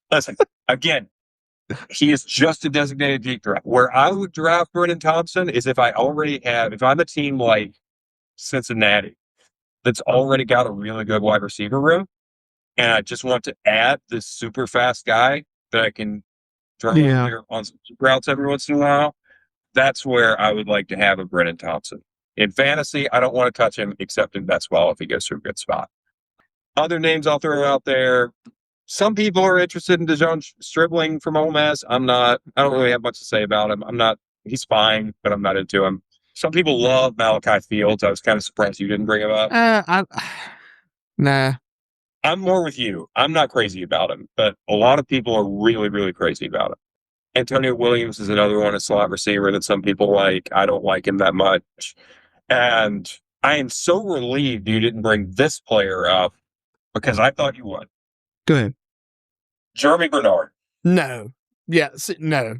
Listen, again, he is just a designated deep draft. Where I would draft Brennan Thompson is if I'm a team like Cincinnati that's already got a really good wide receiver room, and I just want to add this super fast guy that I can draft on some routes every once in a while. That's where I would like to have a Brennan Thompson. In fantasy, I don't want to touch him except in best ball if he goes to a good spot. Other names I'll throw out there, Some people are interested in DeJohn Stribling from Ole Miss. I'm not. I don't really have much to say about him. I'm not. He's fine, but I'm not into him. Some people love Malachi Fields. I was kind of surprised you didn't bring him up. Nah. I'm more with you. I'm not crazy about him, but a lot of people are really, really crazy about him. Antonio Williams is another one, a slot receiver that some people like. I don't like him that much. And I am so relieved you didn't bring this player up because I thought you would. Go ahead. Jeremy Bernard. No. Yeah. No.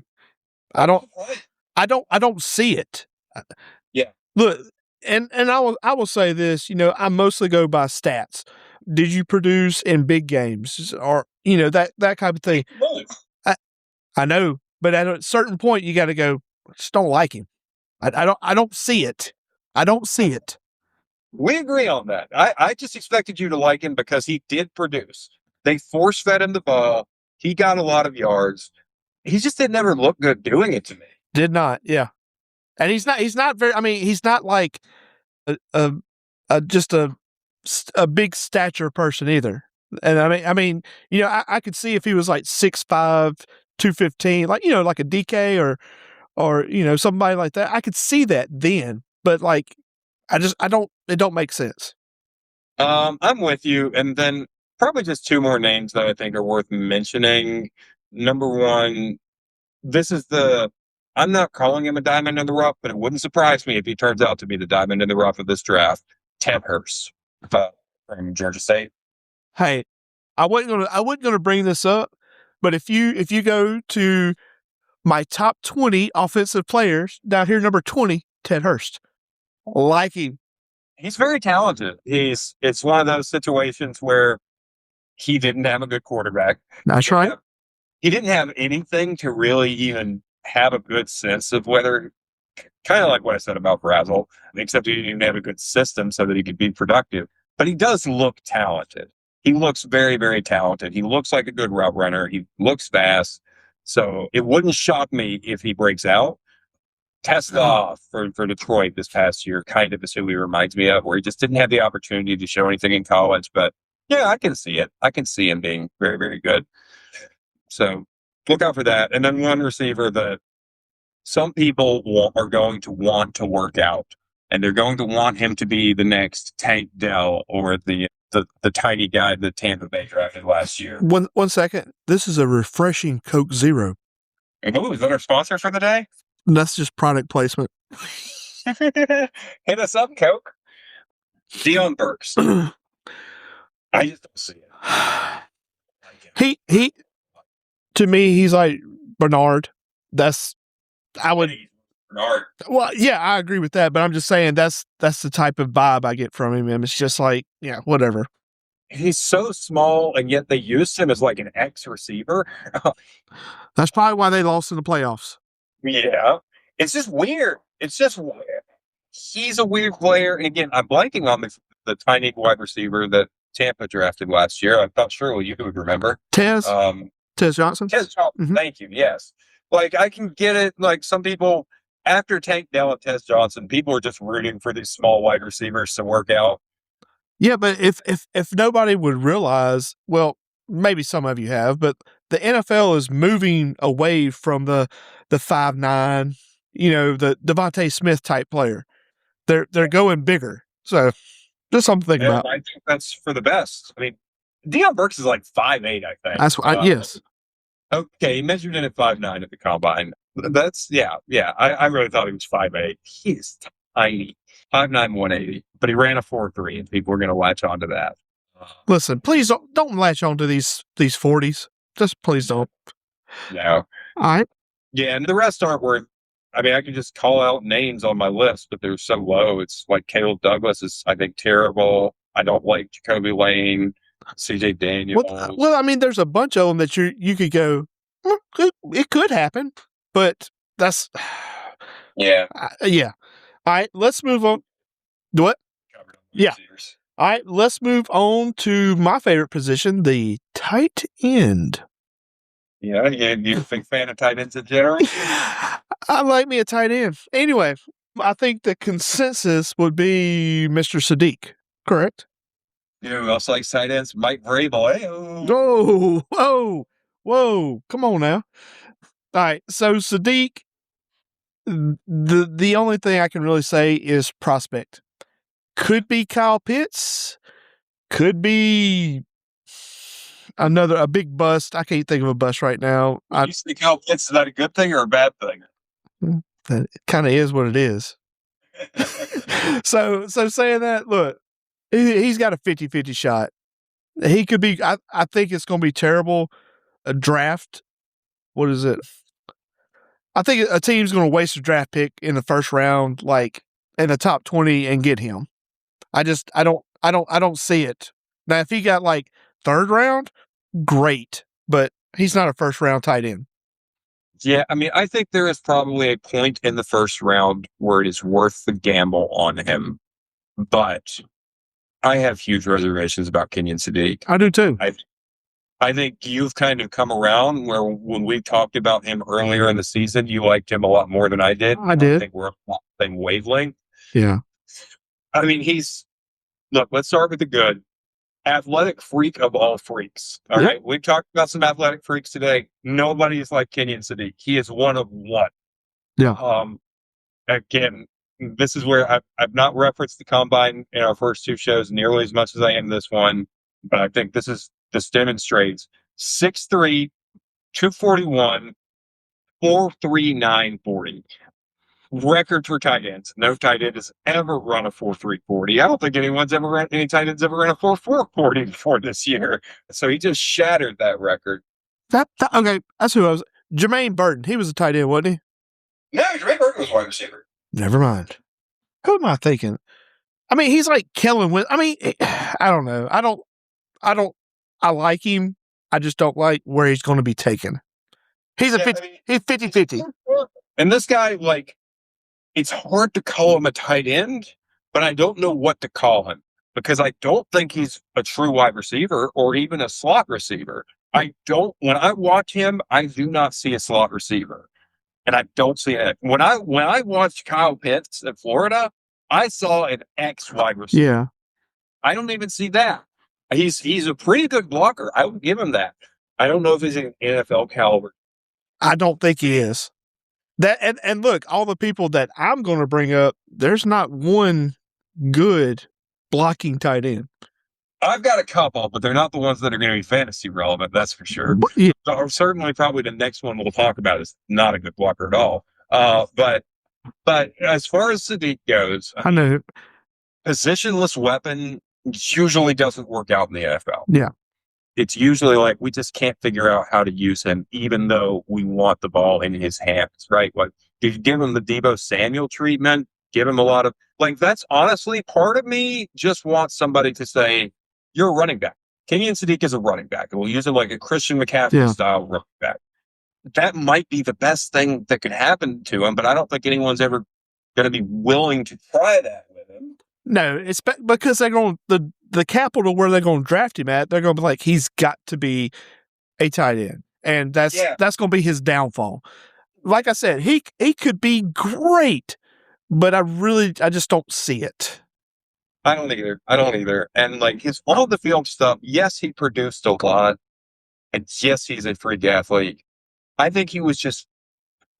I don't see it. Yeah. Look, and I will say this. I mostly go by stats. Did you produce in big games, or that kind of thing? I know, but at a certain point, you got to go. I just don't like him. I don't see it. I don't see it. We agree on that. I just expected you to like him because he did produce. They force fed him the ball. He got a lot of yards. He just didn't ever look good doing it to me. Did not, yeah. And he's not very. I mean, he's not like just a big stature person either. And I mean, I could see if he was like 6'5", 215, like like a DK or somebody like that. I could see that then, but like, it don't make sense. I'm with you, and then probably just two more names that I think are worth mentioning. Number one, I'm not calling him a diamond in the rough, but it wouldn't surprise me if he turns out to be the diamond in the rough of this draft. Ted Hurst from Georgia State. Hey, I wasn't gonna bring this up, but if you go to my top 20 offensive players down here, number 20, Ted Hurst. Like him. He's very talented. It's one of those situations where he didn't have a good quarterback. That's right. He didn't have anything to really even have a good sense of whether, kind of like what I said about Brazel, except he didn't even have a good system so that he could be productive. But he does look talented. He looks very, very talented. He looks like a good route runner. He looks fast. So it wouldn't shock me if he breaks out. Testa for Detroit this past year kind of is who he reminds me of, where he just didn't have the opportunity to show anything in college. But yeah, I can see it. I can see him being very, very good. So look out for that. And then one receiver that some people are going to want to work out, and they're going to want him to be the next Tank Dell or the tiny guy that Tampa Bay drafted last year. One second. This is a refreshing Coke Zero. Oh, is that our sponsor for the day? That's just product placement. Hit us up, Coke. Dion Burks. I just don't see it. He to me, he's like Bernard. Bernard. Well, yeah, I agree with that, but I'm just saying that's the type of vibe I get from him. And it's just like, yeah, whatever. He's so small, and yet they used him as like an X receiver. That's probably why they lost in the playoffs. Yeah. It's just weird. It's just weird. He's a weird player. And again, I'm blanking on the tiny wide receiver that Tampa drafted last year. I'm not sure you would remember. Tez Johnson. Tez Johnson. Mm-hmm. Thank you. Yes. Like, I can get it. Like, some people, after Tank Dell and Tez Johnson, people are just rooting for these small wide receivers to work out. Yeah, but if nobody would realize, well, maybe some of you have, but the NFL is moving away from the 5'9", the Devontae Smith type player. They're going bigger. So just something to think about. I think that's for the best. I mean, Dion Burks is like 5'8", I think. That's yes. Okay, he measured in at 5'9" at the combine. That's yeah. I really thought he was 5'8". He is tiny. 5'9", 180. But he ran a 4.3, and people are going to latch onto that. Listen, please don't latch onto these 40s. Just please don't. No. All right. Yeah, and the rest aren't worth. I mean, I can just call out names on my list, but they're so low. It's like Caleb Douglas is, I think, terrible. I don't like Jacoby Lane, CJ Daniels. Well, I mean, there's a bunch of them that you could go, it could happen, but that's yeah. Yeah. All right, let's move on. What? Yeah. All right, let's move on to my favorite position, the tight end. Yeah, you're a big fan of tight ends in general? I like me a tight end. Anyway, I think the consensus would be Mr. Sadiq, correct? You know who else likes tight ends? Mike Vrabel. Hey, Whoa. Come on now. All right. So Sadiq, the only thing I can really say is prospect. Could be Kyle Pitts. Could be a big bust. I can't think of a bust right now. you think Kyle Pitts is that a good thing or a bad thing? That kind of is what it is. So saying that, look, he's got a 50-50 shot. He could be. I think it's going to be terrible. A draft. What is it? I think a team's going to waste a draft pick in the first round, like in the top 20, and get him. I don't see it. Now, if he got like third round, great, but he's not a first round tight end. Yeah, I mean, I think there is probably a point in the first round where it is worth the gamble on him, but I have huge reservations about Kenyon Sadiq. I do too. I think you've kind of come around where when we talked about him earlier in the season, you liked him a lot more than I did. I did. I think we're on the same wavelength. Yeah. I mean, look, let's start with the good. Athletic freak of all freaks. All right. We've talked about some athletic freaks today. Nobody is like Kenyon Sadiq. He is one of one. Yeah. Again, this is where I've not referenced the combine in our first two shows nearly as much as I am this one, but I think this demonstrates 6'3", 241, 4.3940. Record for tight ends. No tight end has ever run a 4.340. I don't think any tight ends ever ran a 4.440 before this year. So he just shattered that record. Okay, that's who I was. Jermaine Burton. He was a tight end, wasn't he? No, Jermaine Burton was wide receiver. Never mind. Who am I thinking? I mean, he's like Kellen with. I mean, I don't know. I like him. I just don't like where he's going to be taken. He's he's 50-50. And this guy, like, it's hard to call him a tight end, but I don't know what to call him because I don't think he's a true wide receiver or even a slot receiver. When I watch him, I do not see a slot receiver. And I don't see it. When I watched Kyle Pitts in Florida, I saw an X wide receiver. Yeah. I don't even see that. He's a pretty good blocker. I would give him that. I don't know if he's an NFL caliber. I don't think he is. And look, all the people that I'm going to bring up, there's not one good blocking tight end. I've got a couple, but they're not the ones that are going to be fantasy relevant. That's for sure. Yeah. Certainly, probably the next one we'll talk about is not a good blocker at all. But as far as Sadiq goes, I know positionless weapon usually doesn't work out in the NFL. Yeah. It's usually like we just can't figure out how to use him, even though we want the ball in his hands, right? Like, if you give him the Deebo Samuel treatment, give him a lot of, like, that's honestly part of me just wants somebody to say, you're a running back. Kenyon Sadiq is a running back, and we'll use him like a Christian McCaffrey style running back. That might be the best thing that could happen to him, but I don't think anyone's ever going to be willing to try that with him. No, it's because they're going the capital where they're going to draft him at. They're going to be like, he's got to be a tight end, and that's going to be his downfall. Like I said, he could be great, but I just don't see it. I don't either. And like his on the field stuff, yes, he produced a lot, and yes, he's a freak athlete. I think he was just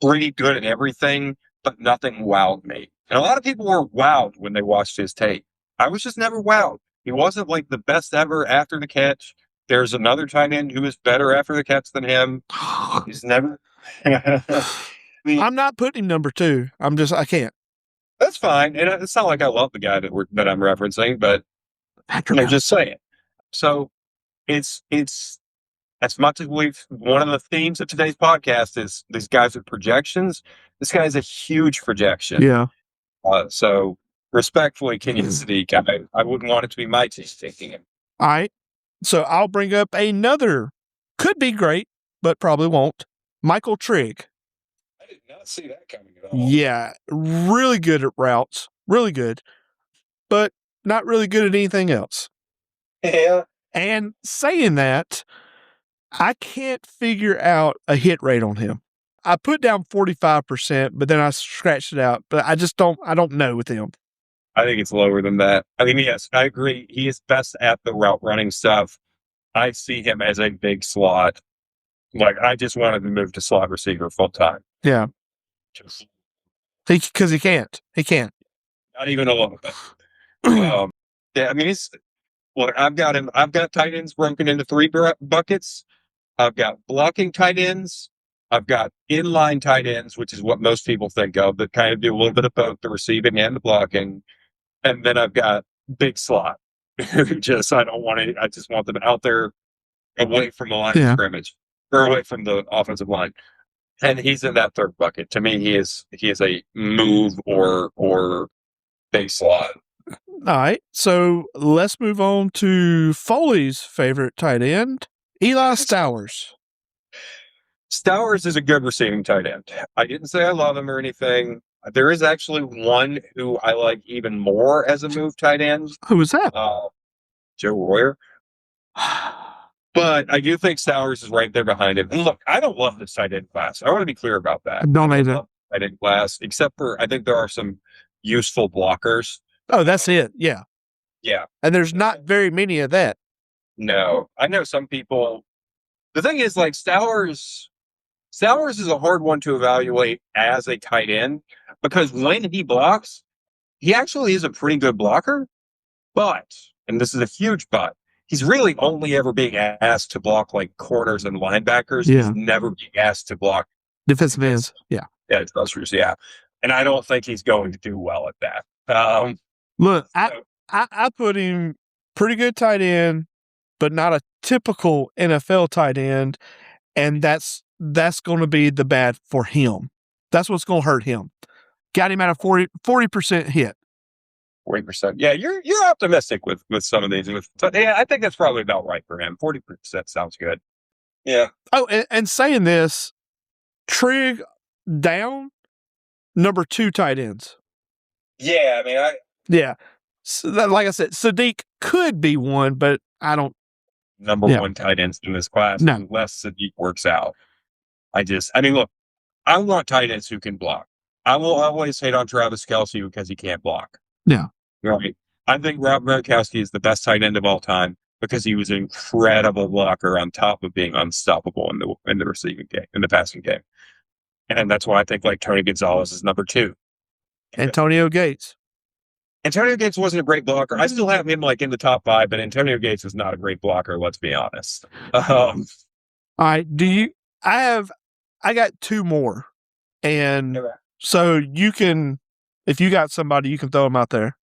pretty good at everything, but nothing wowed me. And a lot of people were wowed when they watched his tape. I was just never wowed. He wasn't like the best ever after the catch. There's another tight end who is better after the catch than him. He's never. I'm not putting him number 2. I can't. That's fine. And it's not like I love the guy that I'm referencing, but I'm just saying. So it's as much as one of the themes of today's podcast is these guys with projections. This guy is a huge projection. Yeah. So respectfully, Kenyon Sadiq, I wouldn't want it to be my team taking him. All right. So I'll bring up another, could be great, but probably won't. Michael Trigg. I did not see that coming at all. Yeah. Really good at routes. Really good. But not really good at anything else. Yeah. And saying that, I can't figure out a hit rate on him. I put down 45%, but then I scratched it out. But I don't know with him. I think it's lower than that. I mean, yes, I agree. He is best at the route running stuff. I see him as a big slot. Like, I just wanted to move to slot receiver full time. Yeah. Just Because he can't. He can't. not even a little bit. Yeah, I mean, I've got tight ends broken into three buckets. I've got blocking tight ends. I've got inline tight ends, which is what most people think of, that kind of do a little bit of both the receiving and the blocking. And then I've got big slot. I just want them out there away from the line of scrimmage or away from the offensive line. And he's in that third bucket. To me, he is a move or big slot. All right. So let's move on to Foley's favorite tight end, Eli Stowers. Stowers is a good receiving tight end. I didn't say I love him or anything. There is actually one who I like even more as a move tight end. Who is that? Joe Royer. But I do think Stowers is right there behind him. And look, I don't love this tight end class. I want to be clear about that. Don't either. Tight end class, except for I think there are some useful blockers. Oh, that's it. Yeah. Yeah. And there's not very many of that. No. I know some people. The thing is, like, Stowers is a hard one to evaluate as a tight end because when he blocks, he actually is a pretty good blocker. But, and this is a huge but, he's really only ever being asked to block like corners and linebackers. Yeah. He's never being asked to block defensive ends. Yeah. Yeah, rushers. Yeah. And I don't think he's going to do well at that. Look, I put him pretty good tight end, but not a typical NFL tight end. And that's going to be the bad for him. That's what's going to hurt him. Got him at a 40% hit. 40%. Yeah, you're optimistic with some of these. Yeah, I think that's probably about right for him. 40% sounds good. Yeah. Oh, and saying this, Trig down, number 2 tight ends. Yeah, I mean, yeah. So like I said, Sadiq could be one, but I don't. Number 1 tight ends in this class, unless Sadiq works out. Look, I want tight ends who can block. I will always hate on Travis Kelce because he can't block. Yeah. Right. I think Rob Gronkowski is the best tight end of all time because he was an incredible blocker on top of being unstoppable in the receiving game, in the passing game. And that's why I think like Tony Gonzalez is number 2. Antonio Gates. Antonio Gates wasn't a great blocker. I still have him like in the top 5, but Antonio Gates is not a great blocker. Let's be honest. All right. I got 2 more. And so you can, if you got somebody, you can throw them out there.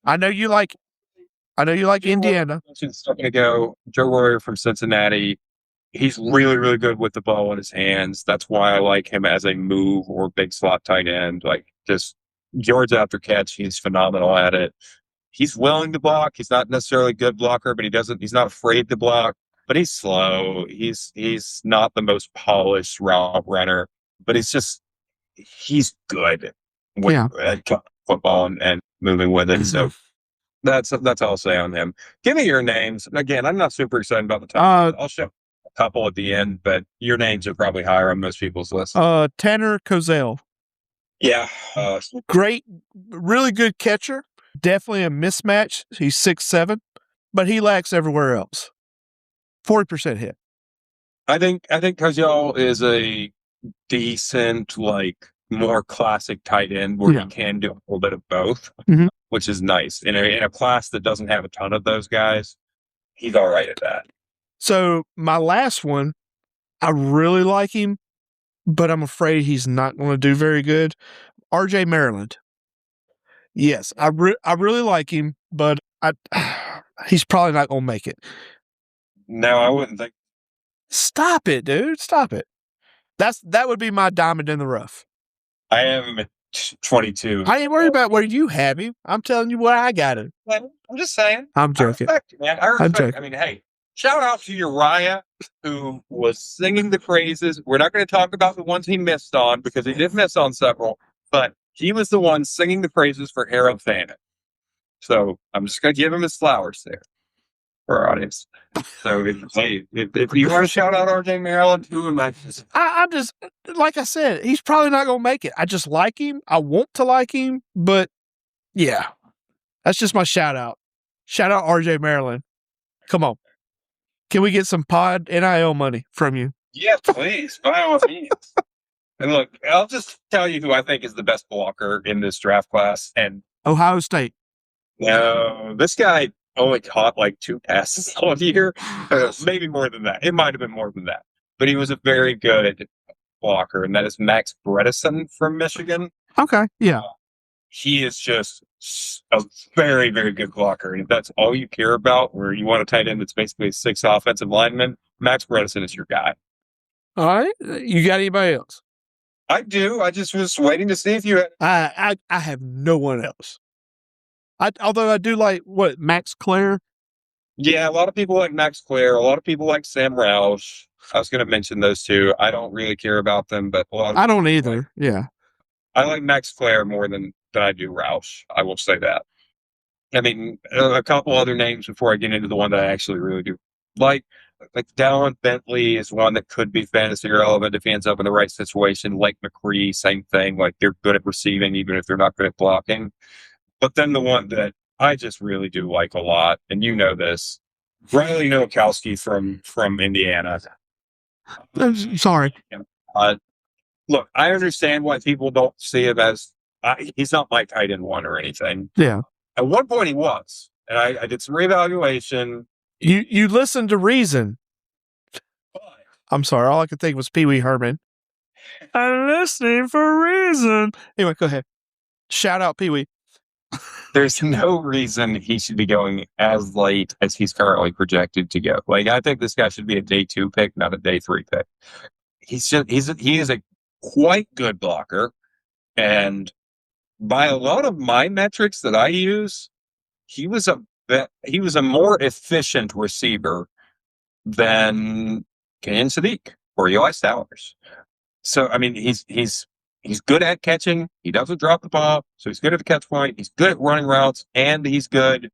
I know you like Indiana. I'm going to go Joe Royer from Cincinnati. He's really, really good with the ball in his hands. That's why I like him as a move or big slot tight end. Like just yards after catch, he's phenomenal at it. He's willing to block. He's not necessarily a good blocker, but he's not afraid to block. But he's slow. He's not the most polished route runner, but he's good with football and moving with it. So that's all I'll say on him. Give me your names. Again, I'm not super excited about the top. I'll show a couple at the end, but your names are probably higher on most people's list. Tanner Kozel. Yeah. Great, really good catcher. Definitely a mismatch. He's 6'7", but he lacks everywhere else. 40% hit. I think Kozel is a decent, like, more classic tight end where you can do a little bit of both, which is nice. In a class that doesn't have a ton of those guys, he's all right at that. So my last one, I really like him, but I'm afraid he's not going to do very good. RJ Maryland. Yes, I really like him, but he's probably not going to make it. No, I wouldn't think. Stop it, dude. Stop it. That would be my diamond in the rough. I have him at 22. I ain't worried about where you have him. I'm telling you where I got him. I'm just saying. I'm joking. I respect you, man. I respect. I mean, hey, shout out to Uriah, who was singing the praises. We're not going to talk about the ones he missed on because he did miss on several, but he was the one singing the praises for Harold Fannin. So I'm just going to give him his flowers there for our audience. So if you want to shout out RJ Maryland, who am I? I'm just, like I said, he's probably not going to make it. I just like him. I want to like him, but yeah. That's just my shout out. Shout out RJ Maryland. Come on. Can we get some pod NIL money from you? Yeah, please, by all means. And look, I'll just tell you who I think is the best blocker in this draft class. And Ohio State. no, this guy only caught like 2 passes all year. Maybe more than that. It might have been more than that. But he was a very good blocker, and that is Max Bredesen from Michigan. Okay, yeah. He is just a very, very good blocker. And if that's all you care about, where you want a tight end that's basically 6 offensive linemen, Max Bredesen is your guy. All right. You got anybody else? I do. I just was waiting to see if you had. I have no one else. Although I do like, Max Clare? Yeah, a lot of people like Max Clare. A lot of people like Sam Roush. I was going to mention those two. I don't really care about them, but a lot of I don't either. Yeah. I like Max Clare more than I do Roush. I will say that. I mean, a couple other names before I get into the one that I actually really do like Dallin Bentley is one that could be fantasy relevant if he ends up in the right situation. Like McCree, same thing. Like they're good at receiving, even if they're not good at blocking. But then the one that I just really do like a lot, and you know this, Riley Nowakowski from Indiana. I'm sorry. Look, I understand why people don't see him as he's not my tight end one or anything. Yeah. At one point he was, and I did some reevaluation. You listened to reason. But I'm sorry. All I could think was Pee Wee Herman. I'm listening for a reason. Anyway, go ahead. Shout out Pee Wee. there's no reason he should be going as late as he's currently projected to go. Like, I think this guy should be a day 2 pick, not a day 3 pick. He is a quite good blocker, and by a lot of my metrics that I use, he was a more efficient receiver than Kenyon Sadiq or Eli Stowers. So, I mean, he's good at catching. He doesn't drop the ball, so he's good at the catch point. He's good at running routes, and he's good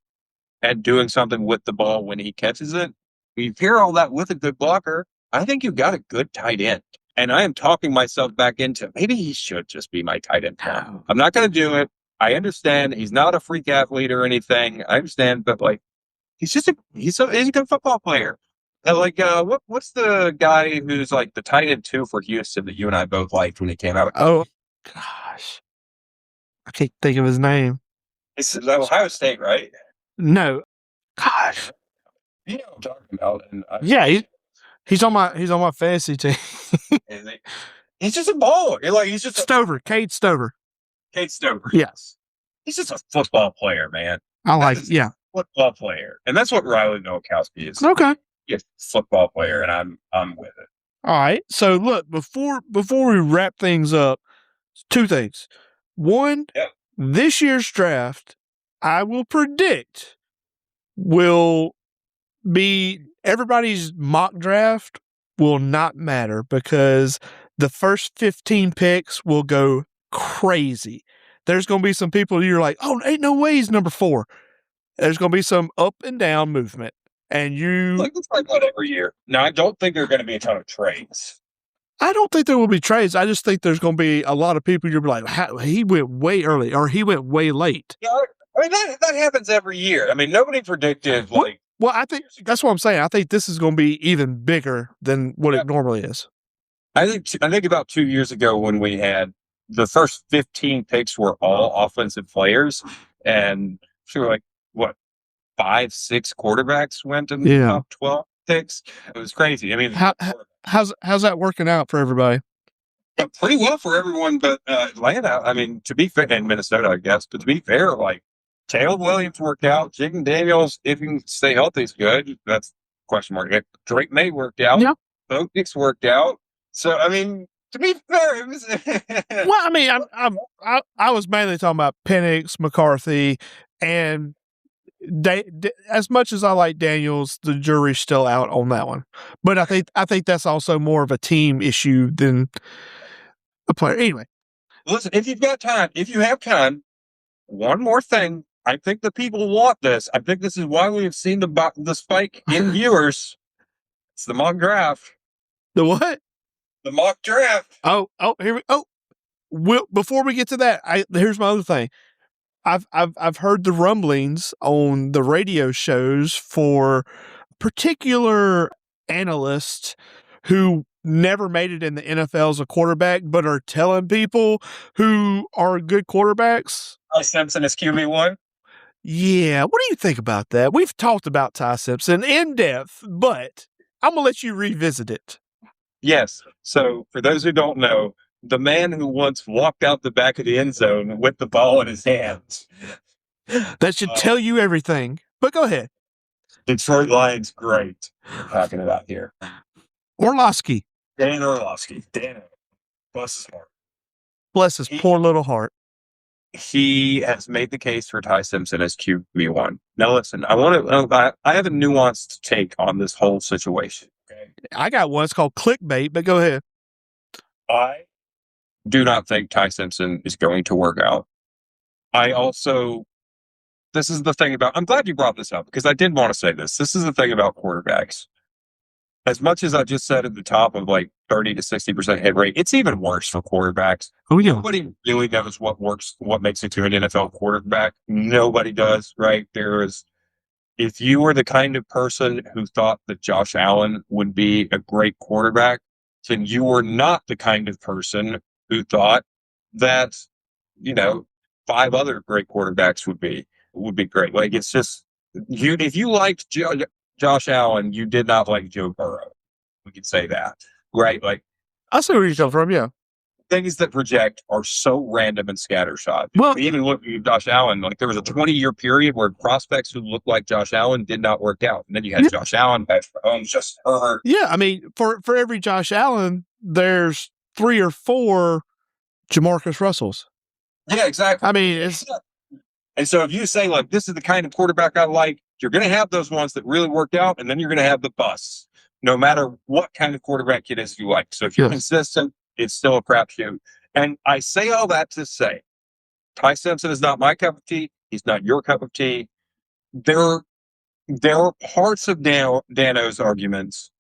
at doing something with the ball when he catches it. You pair all that with a good blocker, I think you've got a good tight end. And I am talking myself back into maybe he should just be my tight end. I'm not going to do it. I understand he's not a freak athlete or anything. I understand, but like he's a good football player. And like what's the guy who's like the tight end 2 for Houston that you and I both liked when he came out? Oh gosh, I can't think of his name. It's Ohio State, right? No, gosh, You know what I'm talking about. And yeah, he's on my fantasy team. He's just a baller. Like he's just Stover, Cade Stover. Cade Stover. Yes, he's just a football player, man. I like. Yeah, football player, and that's what Riley Nowakowski is. Okay, he's a football player, and I'm with it. All right. So look, before we wrap things up, 2 things. One, This year's draft, I will predict, will be everybody's mock draft will not matter because the first 15 picks will go crazy. There's going to be some people you're like, oh, ain't no way he's number 4. There's going to be some up and down movement. And it's like that every year. Now, I don't think there are going to be a ton of trades. I don't think there will be trades. I just think there's going to be a lot of people you'll be like, he went way early or he went way late. Yeah, I mean, that happens every year. I mean, nobody predicted Well, I think that's what I'm saying. I think this is going to be even bigger than what it normally is. I think about 2 years ago when we had the first 15 picks were all offensive players, and we were like, what, 5, 6 quarterbacks went in the top 12 picks? It was crazy. I mean, how's that working out for everybody? Pretty well for everyone, but Atlanta. I mean, to be fair, and Minnesota, I guess. But to be fair, like Caleb Williams worked out. Jaden Daniels, if he can stay healthy, is good. That's question mark. Drake May worked out. Yeah. Bo Nix worked out. So I mean, to be fair, it was. Well, I mean, I was mainly talking about Penix, McCarthy, and as much as I like Daniels, the jury's still out on that one. But I think that's also more of a team issue than a player. Anyway, listen, if you have time, one more thing. I think the people want this. I think this is why we have seen the spike in viewers. It's the mock draft. The what? The mock draft. Here we. Before we get to that, here's my other thing. I've heard the rumblings on the radio shows for particular analysts who never made it in the NFL as a quarterback, but are telling people who are good quarterbacks. Ty Simpson is QB1. Yeah, what do you think about that? We've talked about Ty Simpson in depth, but I'm gonna let you revisit it. Yes. So for those who don't know, the man who once walked out the back of the end zone with the ball in his hands. That should tell you everything. But go ahead. Detroit Lions great. We're talking about here. Orlovsky. Dan Orlovsky. Dan. Bless his heart. Bless his poor little heart. He has made the case for Ty Simpson as QB1. Now listen, I have a nuanced take on this whole situation. Okay? I got one. It's called clickbait, but go ahead. I do not think Ty Simpson is going to work out. This is the thing about, I'm glad you brought this up because I did want to say this. This is the thing about quarterbacks. As much as I just said at the top of like 30 to 60% hit rate, it's even worse for quarterbacks. Oh, yeah. Nobody really knows what works, what makes it to an NFL quarterback. Nobody does, right? If you were the kind of person who thought that Josh Allen would be a great quarterback, then you were not the kind of person who thought that, 5 other great quarterbacks would be great. Like, it's just, if you liked Josh Allen, you did not like Joe Burrow. We could say that, right? Like, I see where you're coming from, yeah. Things that project are so random and scattershot. Well, even looking at Josh Allen, like there was a 20-year period where prospects who looked like Josh Allen did not work out. And then you had Josh Allen, Patrick Mahomes, Justin Herbert. Yeah, I mean, for every Josh Allen, there's 3 or 4 Jamarcus Russells. Yeah, exactly. I mean, it's... And so if you say, like, this is the kind of quarterback I like, you're going to have those ones that really worked out, and then you're going to have the busts, no matter what kind of quarterback it is you like. So if you're consistent, it's still a crapshoot. And I say all that to say, Ty Simpson is not my cup of tea. He's not your cup of tea. There are parts of Dano's arguments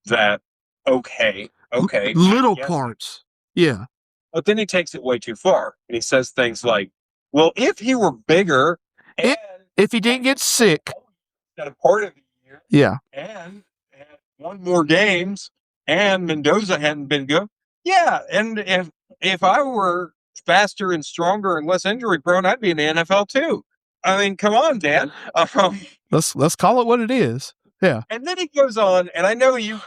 that, okay. Little parts. Yeah. But then he takes it way too far. And he says things like, well, if he were bigger, and if he didn't get sick, at a part of the year, yeah, and had won more games, and Mendoza hadn't been good, yeah, and if I were faster and stronger and less injury prone, I'd be in the NFL too. I mean, come on, Dan. Let's call it what it is. Yeah. And then he goes on, and I know your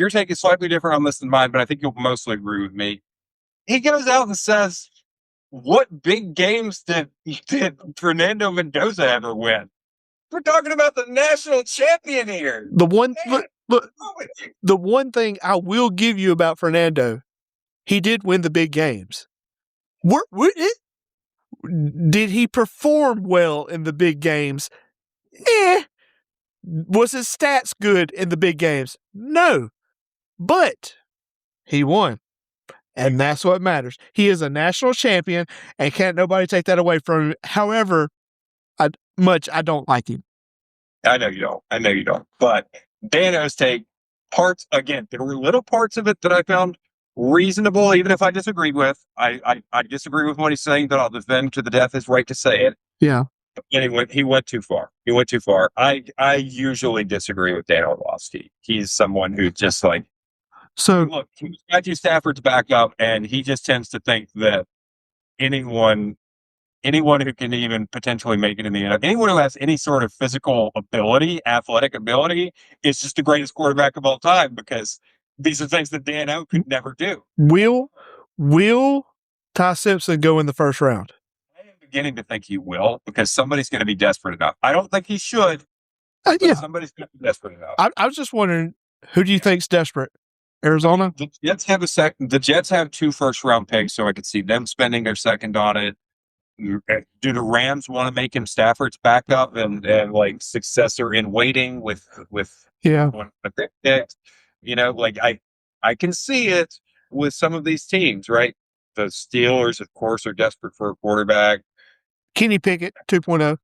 take is slightly different on this than mine, but I think you'll mostly agree with me. He goes out and says, what big games did Fernando Mendoza ever win? We're talking about the national champion here. The one look, the one thing I will give you about Fernando, he did win the big games. Did he perform well in the big games? Was his stats good in the big games? No. But he won. And that's what matters. He is a national champion, and can't nobody take that away from him. However, I don't like him. I know you don't. But Dano's take, parts, again, there were little parts of it that I found reasonable, even if I disagreed with. I disagree with what he's saying, but I'll defend to the death his right to say it. Yeah. And he went too far. I usually disagree with Dan Orlovsky. He's someone who just like, so look, Matthew Stafford's back up, and he just tends to think that anyone who can even potentially make it in the NFL, anyone who has any sort of physical ability, athletic ability, is just the greatest quarterback of all time, because these are things that Dan O could never do. Will Ty Simpson go in the first round? I am beginning to think he will, because somebody's going to be desperate enough. I don't think he should. Yeah. Somebody's going to be desperate enough. I was just wondering, who do you think's desperate? Arizona? The Jets have The Jets have 2 first-round picks, so I could see them spending their second on it. Do the Rams want to make him Stafford's backup and like successor in waiting with one of the picks? Like I can see it with some of these teams, right? The Steelers, of course, are desperate for a quarterback. Kenny Pickett 2.0.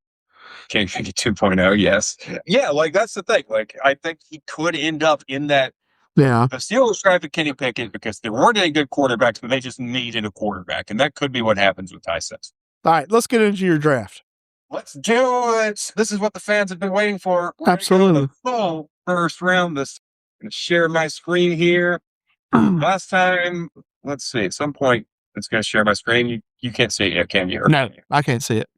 Kenny Pickett 2.0, yes. Yeah, like that's the thing. Like I think he could end up in that. Yeah. The Steelers drafted Kenny Pickett because there weren't any good quarterbacks, but they just needed a quarterback. And that could be what happens with Ty Simpson. All right, let's get into your draft. Let's do it. This is what the fans have been waiting for. Absolutely. The full first round. I'm going to share my screen here. Last time, let's see, at some point, it's going to share my screen. You can't see it yet, can you? No, I can't see it.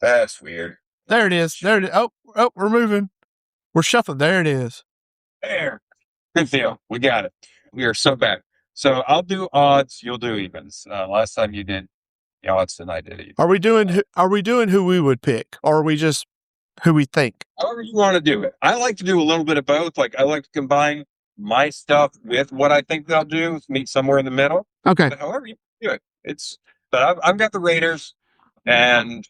That's weird. There it is. There it is. Oh, we're moving. We're shuffling. There it is. There. Good deal. We got it. We are so bad. So I'll do odds. You'll do evens. Last time you did the odds, and I did evens. Are we doing who we would pick, or are we just who we think? However you want to do it. I like to do a little bit of both. Like I like to combine my stuff with what I think they'll do. Meet somewhere in the middle. Okay. But however you do it, But I've got the Raiders, and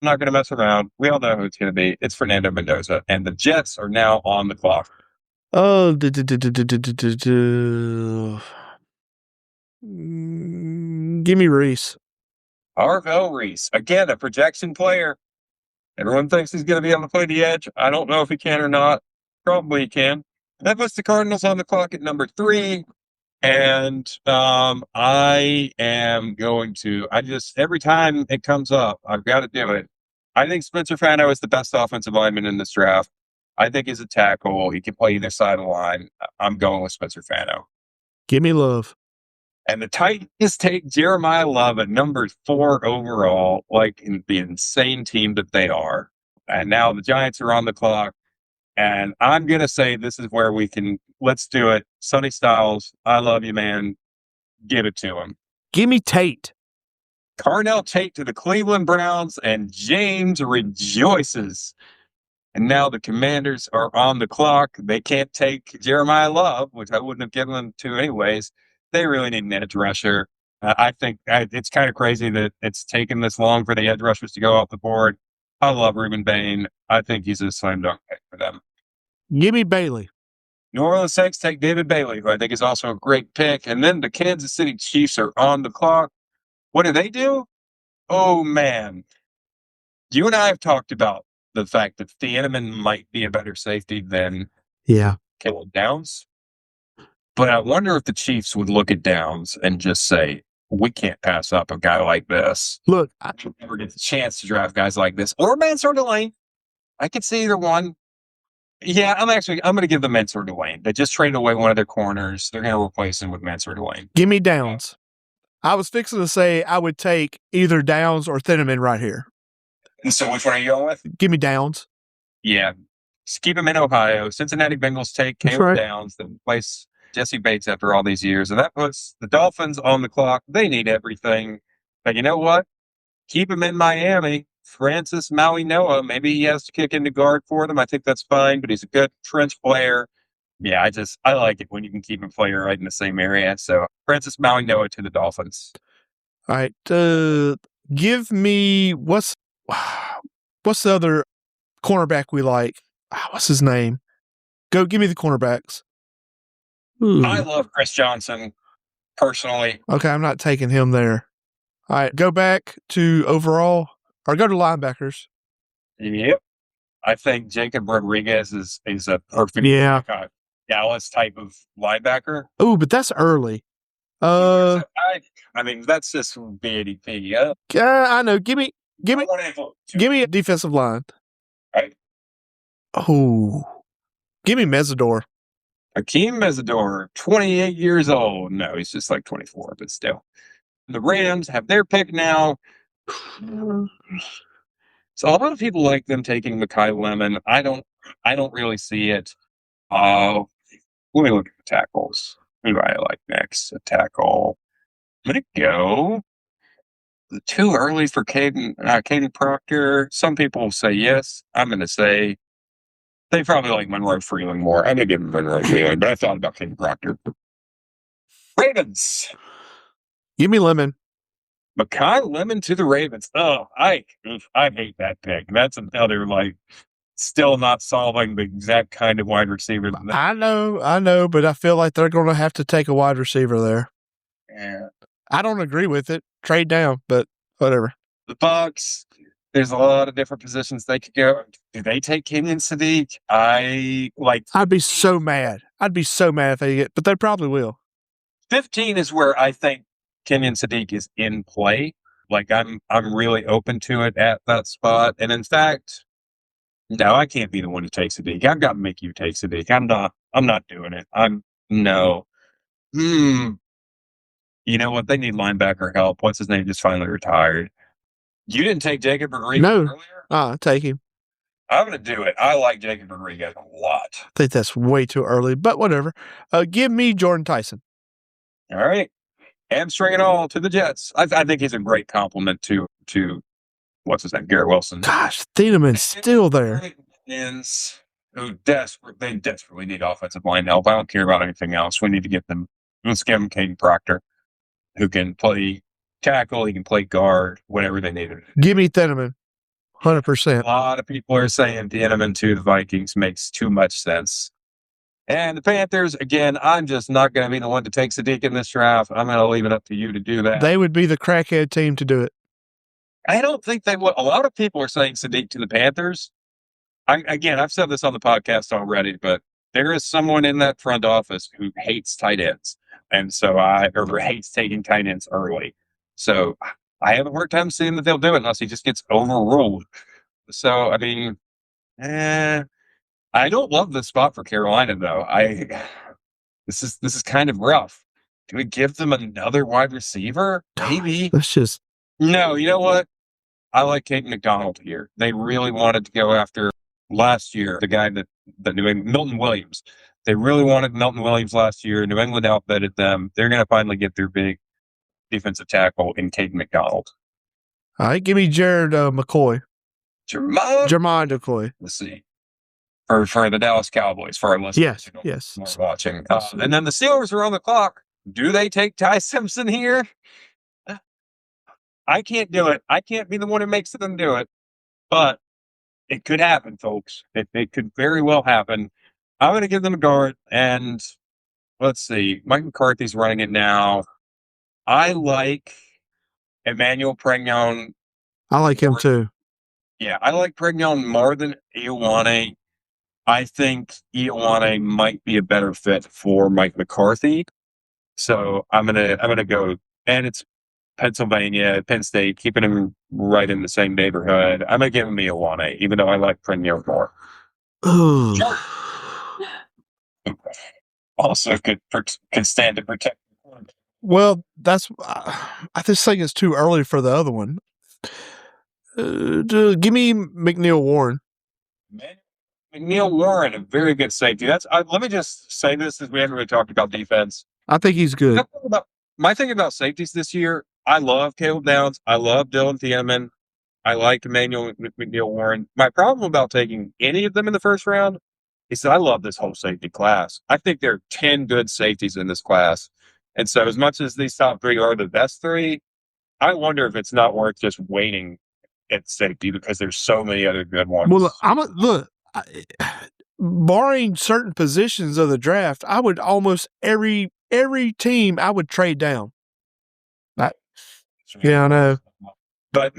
I'm not going to mess around. We all know who it's going to be. It's Fernando Mendoza, and the Jets are now on the clock. Oh, give me Reese. Arvell Reese, again, a projection player. Everyone thinks he's going to be able to play the edge. I don't know if he can or not. Probably he can. That puts the Cardinals on the clock at number 3. And I am going to, every time it comes up, I've got to do it. I think Spencer Fano is the best offensive lineman in this draft. I think he's a tackle. He can play either side of the line. I'm going with Spencer Fano. Give me Love. And the Titans take Jeremiah Love at number 4 overall, like in the insane team that they are. And now the Giants are on the clock. And I'm going to say this is where let's do it. Sonny Styles, I love you, man. Give it to him. Give me Tate. Carnell Tate to the Cleveland Browns, and James rejoices. And now the Commanders are on the clock. They can't take Jeremiah Love, which I wouldn't have given them to anyways. They really need an edge rusher. I think it's kind of crazy that it's taken this long for the edge rushers to go off the board. I love Reuben Bain. I think he's a slam dunk pick for them. Give me Bailey. New Orleans Saints take David Bailey, who I think is also a great pick. And then the Kansas City Chiefs are on the clock. What do? Oh, man. You and I have talked about the fact that Thieneman might be a better safety than Caleb Downs. But I wonder if the Chiefs would look at Downs and just say, we can't pass up a guy like this. Look, I never get the chance to draft guys like this. Or Mansour Delane. I could see either one. Yeah, I'm going to give the Mansour Delane. They just traded away one of their corners. They're going to replace him with Mansour Delane. Give me Downs. I was fixing to say I would take either Downs or Thieneman right here. And so which one are you going with? Give me Downs. Yeah. Just keep him in Ohio. Cincinnati Bengals take Caleb Downs, then replace Jesse Bates after all these years. And that puts the Dolphins on the clock. They need everything. But you know what? Keep him in Miami. Francis Maui Noah. Maybe he has to kick into guard for them. I think that's fine, but he's a good trench player. Yeah, I like it when you can keep a player right in the same area. So Francis Maui Noah to the Dolphins. All right. Give me what's the other cornerback we like? What's his name? Give me the cornerbacks. Ooh. I love Chris Johnson, personally. Okay, I'm not taking him there. All right, go back to overall, or go to linebackers. Yep. I think Jacob Rodriguez is a perfect Dallas type of linebacker. Oh, but that's early. I mean, that's just BADP. Yeah. I know. Give me a defensive line. Right. Oh, give me Mesidor. Hakeem Mesidor, 28 years old. No, he's just like 24, but still. The Rams have their pick now. So a lot of people like them taking Makai Lemon. I don't really see it. Let me look at the tackles. Who do I like next? A tackle. I'm going to go too early for Caden Proctor. Some people will say yes. I'm going to say they probably like Monroe Freeling more. I'm going to give him Monroe Freeling, but I thought about Caden Proctor. Ravens. Give me Lemon. Makai Lemon to the Ravens. Oh, I hate that pick. That's another, still not solving the exact kind of wide receiver. I know, but I feel like they're going to have to take a wide receiver there. Yeah. I don't agree with it. Trade down, but whatever. The Bucs, there's a lot of different positions they could go. Do they take Kenyon Sadiq? I'd be so mad. If they get, but they probably will. 15 is where I think Kenyon Sadiq is in play. Like I'm really open to it at that spot. And in fact, no, I can't be the one who takes Sadiq. I've got to make you take Sadiq. I'm not doing it. No. You know what? They need linebacker help. What's his name? Just finally retired. You didn't take Jacob Rodriguez earlier? Take him. I'm going to do it. I like Jacob Rodriguez a lot. I think that's way too early, but whatever. Give me Jordan Tyson. All right. Hamstring it all to the Jets. I think he's a great compliment to what's his name? Garrett Wilson. Gosh, Thienemann's still there. Who they desperately need offensive line help. I don't care about anything else. We need to get them. Let's give them Caden Proctor, who can play tackle. He can play guard, whatever they need. Give me Thienemann. 100%. A lot of people are saying Thienemann to the Vikings makes too much sense. And the Panthers, again, I'm just not going to be the one to take Sadiq in this draft. I'm going to leave it up to you to do that. They would be the crackhead team to do it. I don't think they would. A lot of people are saying Sadiq to the Panthers. I've said this on the podcast already, but there is someone in that front office who hates tight ends. And so hates taking tight ends early. So I have a hard time seeing that they'll do it unless he just gets overruled. So, I mean, I don't love the spot for Carolina, though. This is kind of rough. Do we give them another wide receiver? Maybe. No, you know what? I like Kate McDonald here. They really wanted to go after last year, the guy that New England, Milton Williams. They really wanted Milton Williams last year. New England outbetted them. They're going to finally get their big defensive tackle in Kate McDonald. All right, give me Jared McCoy. Jermon McCoy. Let's see. For the Dallas Cowboys, for our listeners. Yes. Watching. And then the Steelers are on the clock. Do they take Ty Simpson here? I can't do it. I can't be the one who makes them do it. But it could happen, folks. It could very well happen. I'm going to give them a guard. And let's see. Mike McCarthy's running it now. I like Emmanuel Pregnon. I like him too. Yeah, I like Pregnon more than Ioane. I think Ioane might be a better fit for Mike McCarthy. So I'm gonna go, and it's Pennsylvania, Penn State, keeping him right in the same neighborhood. I'm gonna give him Ioane, even though I like Pregnon more. Also could stand to protect. Well, I just think it's too early for the other one. Give me McNeil Warren. McNeil Warren, a very good safety. Let me just say this, since we haven't really talked about defense. I think he's good. My thing about safeties this year, I love Caleb Downs. I love Dylan Thienemann. I like Emmanuel McNeil Warren. My problem about taking any of them in the first round is that I love this whole safety class. I think there are 10 good safeties in this class. And so as much as these top three are the best three, I wonder if it's not worth just waiting at safety because there's so many other good ones. Well, barring certain positions of the draft, I would almost every team I would trade down. Yeah, I know. But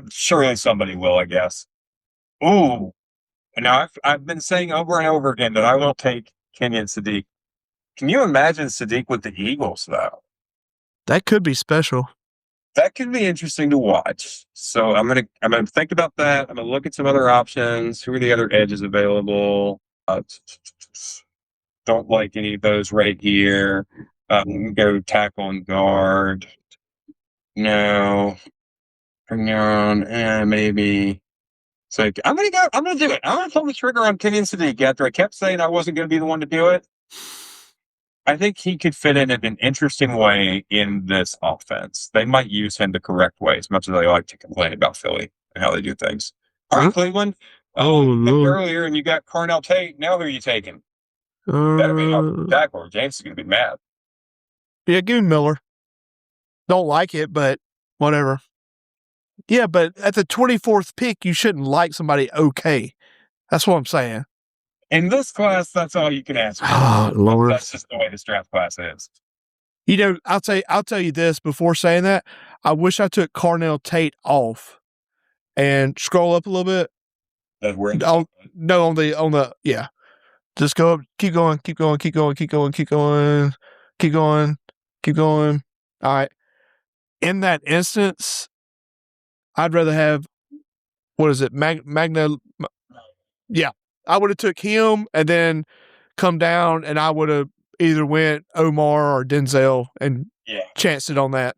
surely somebody will, I guess. Ooh. Now, I've been saying over and over again that I won't take Kenyon Sadiq. Can you imagine Sadiq with the Eagles, though? That could be special. That could be interesting to watch. So I'm gonna think about that. I'm gonna look at some other options. Who are the other edges available? Don't like any of those right here. Go tackle and guard. No. Bring on, maybe. So I'm gonna do it. I'm gonna pull the trigger on Kenyon Sadiq after I kept saying I wasn't gonna be the one to do it. I think he could fit in an interesting way in this offense. They might use him the correct way, as much as they like to complain about Philly and how they do things. All right, Cleveland. Earlier, and you got Carnell Tate. Now who are you taking? Better be hard tackle. James is going to be mad. Yeah, give me Miller. Don't like it, but whatever. Yeah, but at the 24th pick, you shouldn't like somebody okay. That's what I'm saying. In this class, that's all you can ask for. Oh, Lord. That's just the way this draft class is. You know, I'll tell you this before saying that. I wish I took Carnell Tate off and scroll up a little bit. Yeah. Just go up, keep going. All right. In that instance, I'd rather have, what is it, Magna? Yeah, I would have took him and then come down, and I would have either went Omar or Denzel and chanced it on that.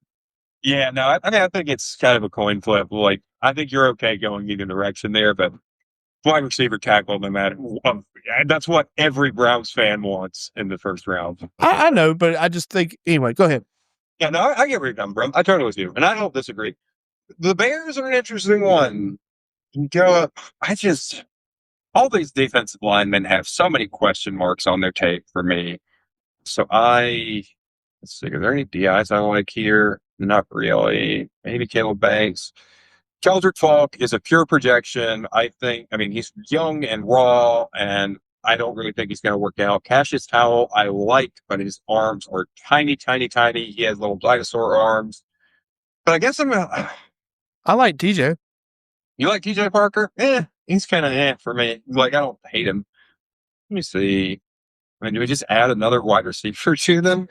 Yeah, no, I mean, I think it's kind of a coin flip. Like, I think you're okay going either direction there, but wide receiver tackle, no matter. That's what every Browns fan wants in the first round. I know, but I just think, anyway, go ahead. Yeah, no, I get where you're coming from. I totally with you, and I don't disagree. The Bears are an interesting one. All these defensive linemen have so many question marks on their tape for me. So let's see, are there any DIs I like here? Not really. Maybe Caleb Banks. Keldrick Falk is a pure projection. I mean, he's young and raw, and I don't really think he's going to work out. Cassius Howell, I like, but his arms are tiny, tiny, tiny. He has little dinosaur arms. But I guess I like TJ. You like TJ Parker? He's kind of for me. Like, I don't hate him. Let me see. I mean, do we just add another wide receiver to them?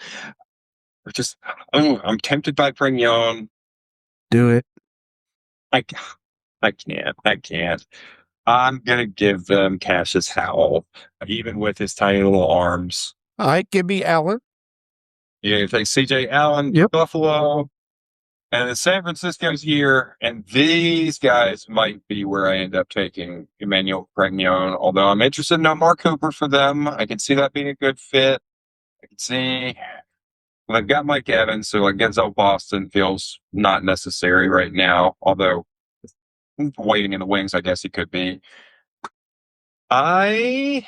Or just, I'm tempted by Kenyon. Do it. I can't. I'm going to give them Cassius Howell, even with his tiny little arms. All right, give me Allen. Yeah, you take CJ Allen, Buffalo, and then San Francisco's here, and these guys might be where I end up taking Emmanuel Pregnon, although I'm interested in Mark Cooper for them. I can see that being a good fit. I can see... Well, they've got Mike Evans, so like Denzel Boston feels not necessary right now, although waiting in the wings, I guess he could be. I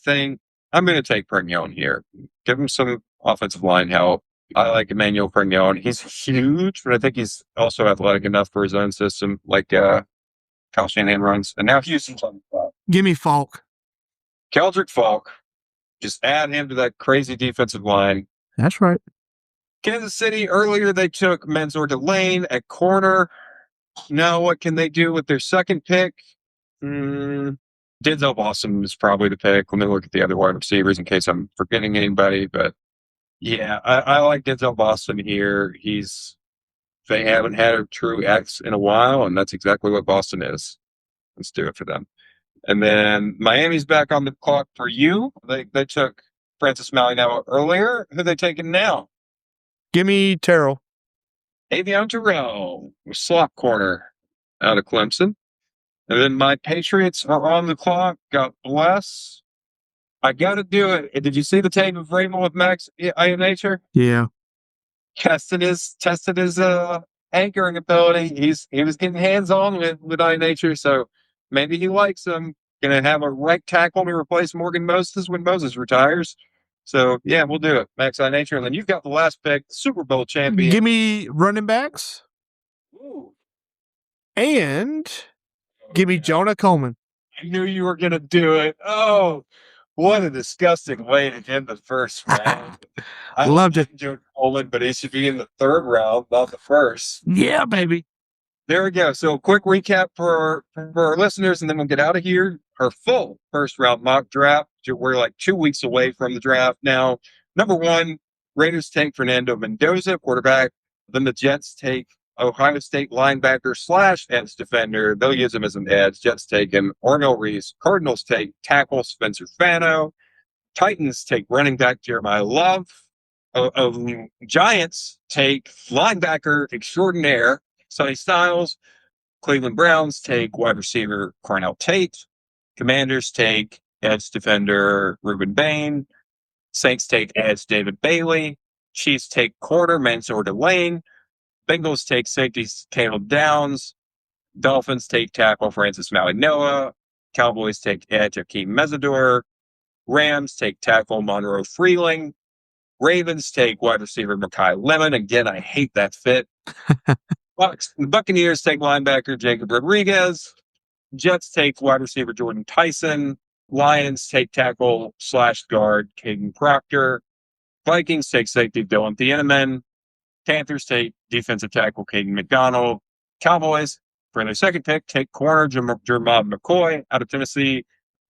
think I'm going to take Pregnon here. Give him some offensive line help. I like Emmanuel Pregnon. He's huge, but I think he's also athletic enough for his own system, like Kyle Shanahan runs. And now Houston's on the top. Give me Falk. Keldrick Falk. Just add him to that crazy defensive line. That's right. Kansas City, earlier they took Mansour Delane at corner. Now what can they do with their second pick? Denzel Boston is probably the pick. Let me look at the other wide receivers in case I'm forgetting anybody. But yeah, I like Denzel Boston here. They haven't had a true X in a while, and that's exactly what Boston is. Let's do it for them. And then Miami's back on the clock for you. They took Francis Malignagua earlier. Who are they taking now? Give me Terrell. Avion Terrell, slot corner out of Clemson. And then my Patriots are on the clock. God bless. I got to do it. Did you see the tape of Vrabel with Max Nature? Yeah. Tested his anchoring ability. He was getting hands on with Nature, so maybe he likes him. Going to have a right tackle to replace Morgan Moses when Moses retires. So, yeah, we'll do it. Max Nature. And then you've got the last pick, Super Bowl champion. Give me running backs. Ooh. And give me Jonah Coleman. I knew you were going to do it. Oh, what a disgusting way to end the first round. I loved it. Jonah Coleman, but he should be in the third round, not the first. Yeah, baby. There we go. So, quick recap for our listeners, and then we'll get out of here. Our full first round mock draft. We're like 2 weeks away from the draft now. Number 1, Raiders take Fernando Mendoza, quarterback. Then the Jets take Ohio State linebacker / edge defender. They'll use him as an edge. Jets take him. Ornell Reese. Cardinals take tackle Spencer Fano. Titans take running back Jeremiah Love. Giants take linebacker extraordinaire Sonny Styles. Cleveland Browns take wide receiver Carnell Tate. Commanders take edge defender Ruben Bain. Saints take edge David Bailey. Chiefs take corner Mansour Delane. Bengals take safety Caleb Downs. Dolphins take tackle Francis Malignagua. Cowboys take edge Akeem Mesidor. Rams take tackle Monroe Freeling. Ravens take wide receiver Makai Lemon. Again, I hate that fit. The Buccaneers take linebacker Jacob Rodriguez. Jets take wide receiver Jordan Tyson. Lions take tackle / guard Caden Proctor. Vikings take safety Dylan Thieneman. Panthers take defensive tackle Caden McDonald. Cowboys, for their second pick, take corner Jermod McCoy out of Tennessee.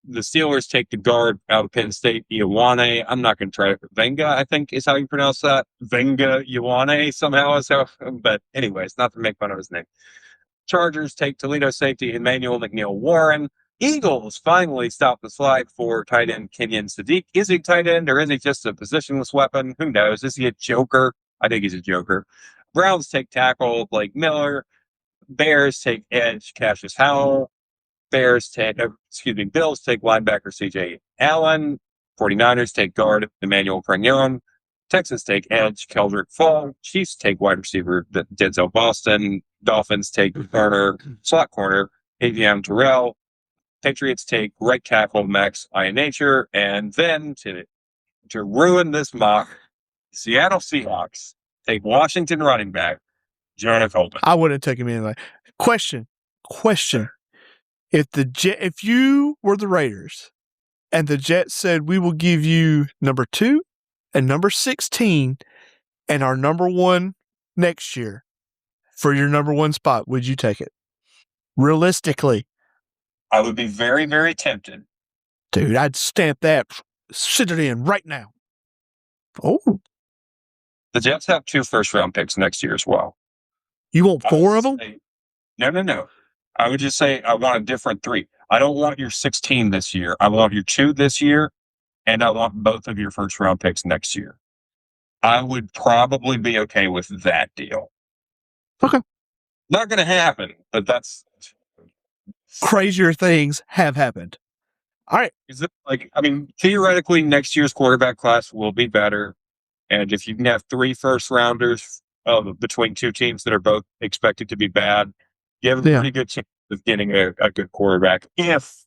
The Steelers take the guard out of Penn State, Ioane. I'm not going to try it. Venga, I think is how you pronounce that. Venga Ioane somehow is how. But anyways, not to make fun of his name. Chargers take Toledo safety Emmanuel McNeil Warren. Eagles finally stop the slide for tight end Kenyon Sadiq. Is he tight end or is he just a positionless weapon? Who knows? Is he a joker? I think he's a joker. Browns take tackle Blake Miller. Bears take edge Cassius Howell. Bills take linebacker CJ Allen. 49ers take guard Emmanuel Kenyon. Texans take edge Keldrick Fall. Chiefs take wide receiver Denzel Boston. Dolphins take slot corner Aviam Terrell. Patriots take right tackle Max Ianature. And then to ruin this mock, Seattle Seahawks take Washington running back Jonah Coleman. I wouldn't take him anyway. Question. If you were the Raiders and the Jets said, we will give you number 2 and number 16 and our number 1 next year for your number 1 spot, would you take it? Realistically. I would be very, very tempted. Dude, I'd stamp that. Sit it in right now. Oh. The Jets have 2 first-round picks next year as well. You want 4 of them? No. I would just say I want a different 3. I don't want your 16 this year. I want your 2 this year, and I want both of your first-round picks next year. I would probably be okay with that deal. Okay. Not going to happen, but that's... Crazier things have happened. All right. Theoretically, next year's quarterback class will be better. And if you can have 3 first-rounders between 2 teams that are both expected to be bad, you have a pretty good chance of getting a good quarterback if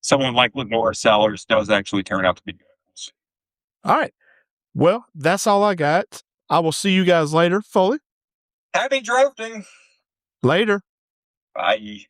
someone like Lenore Sellers does actually turn out to be good. All right. Well, that's all I got. I will see you guys later, Foley. Happy drafting. Later. Bye.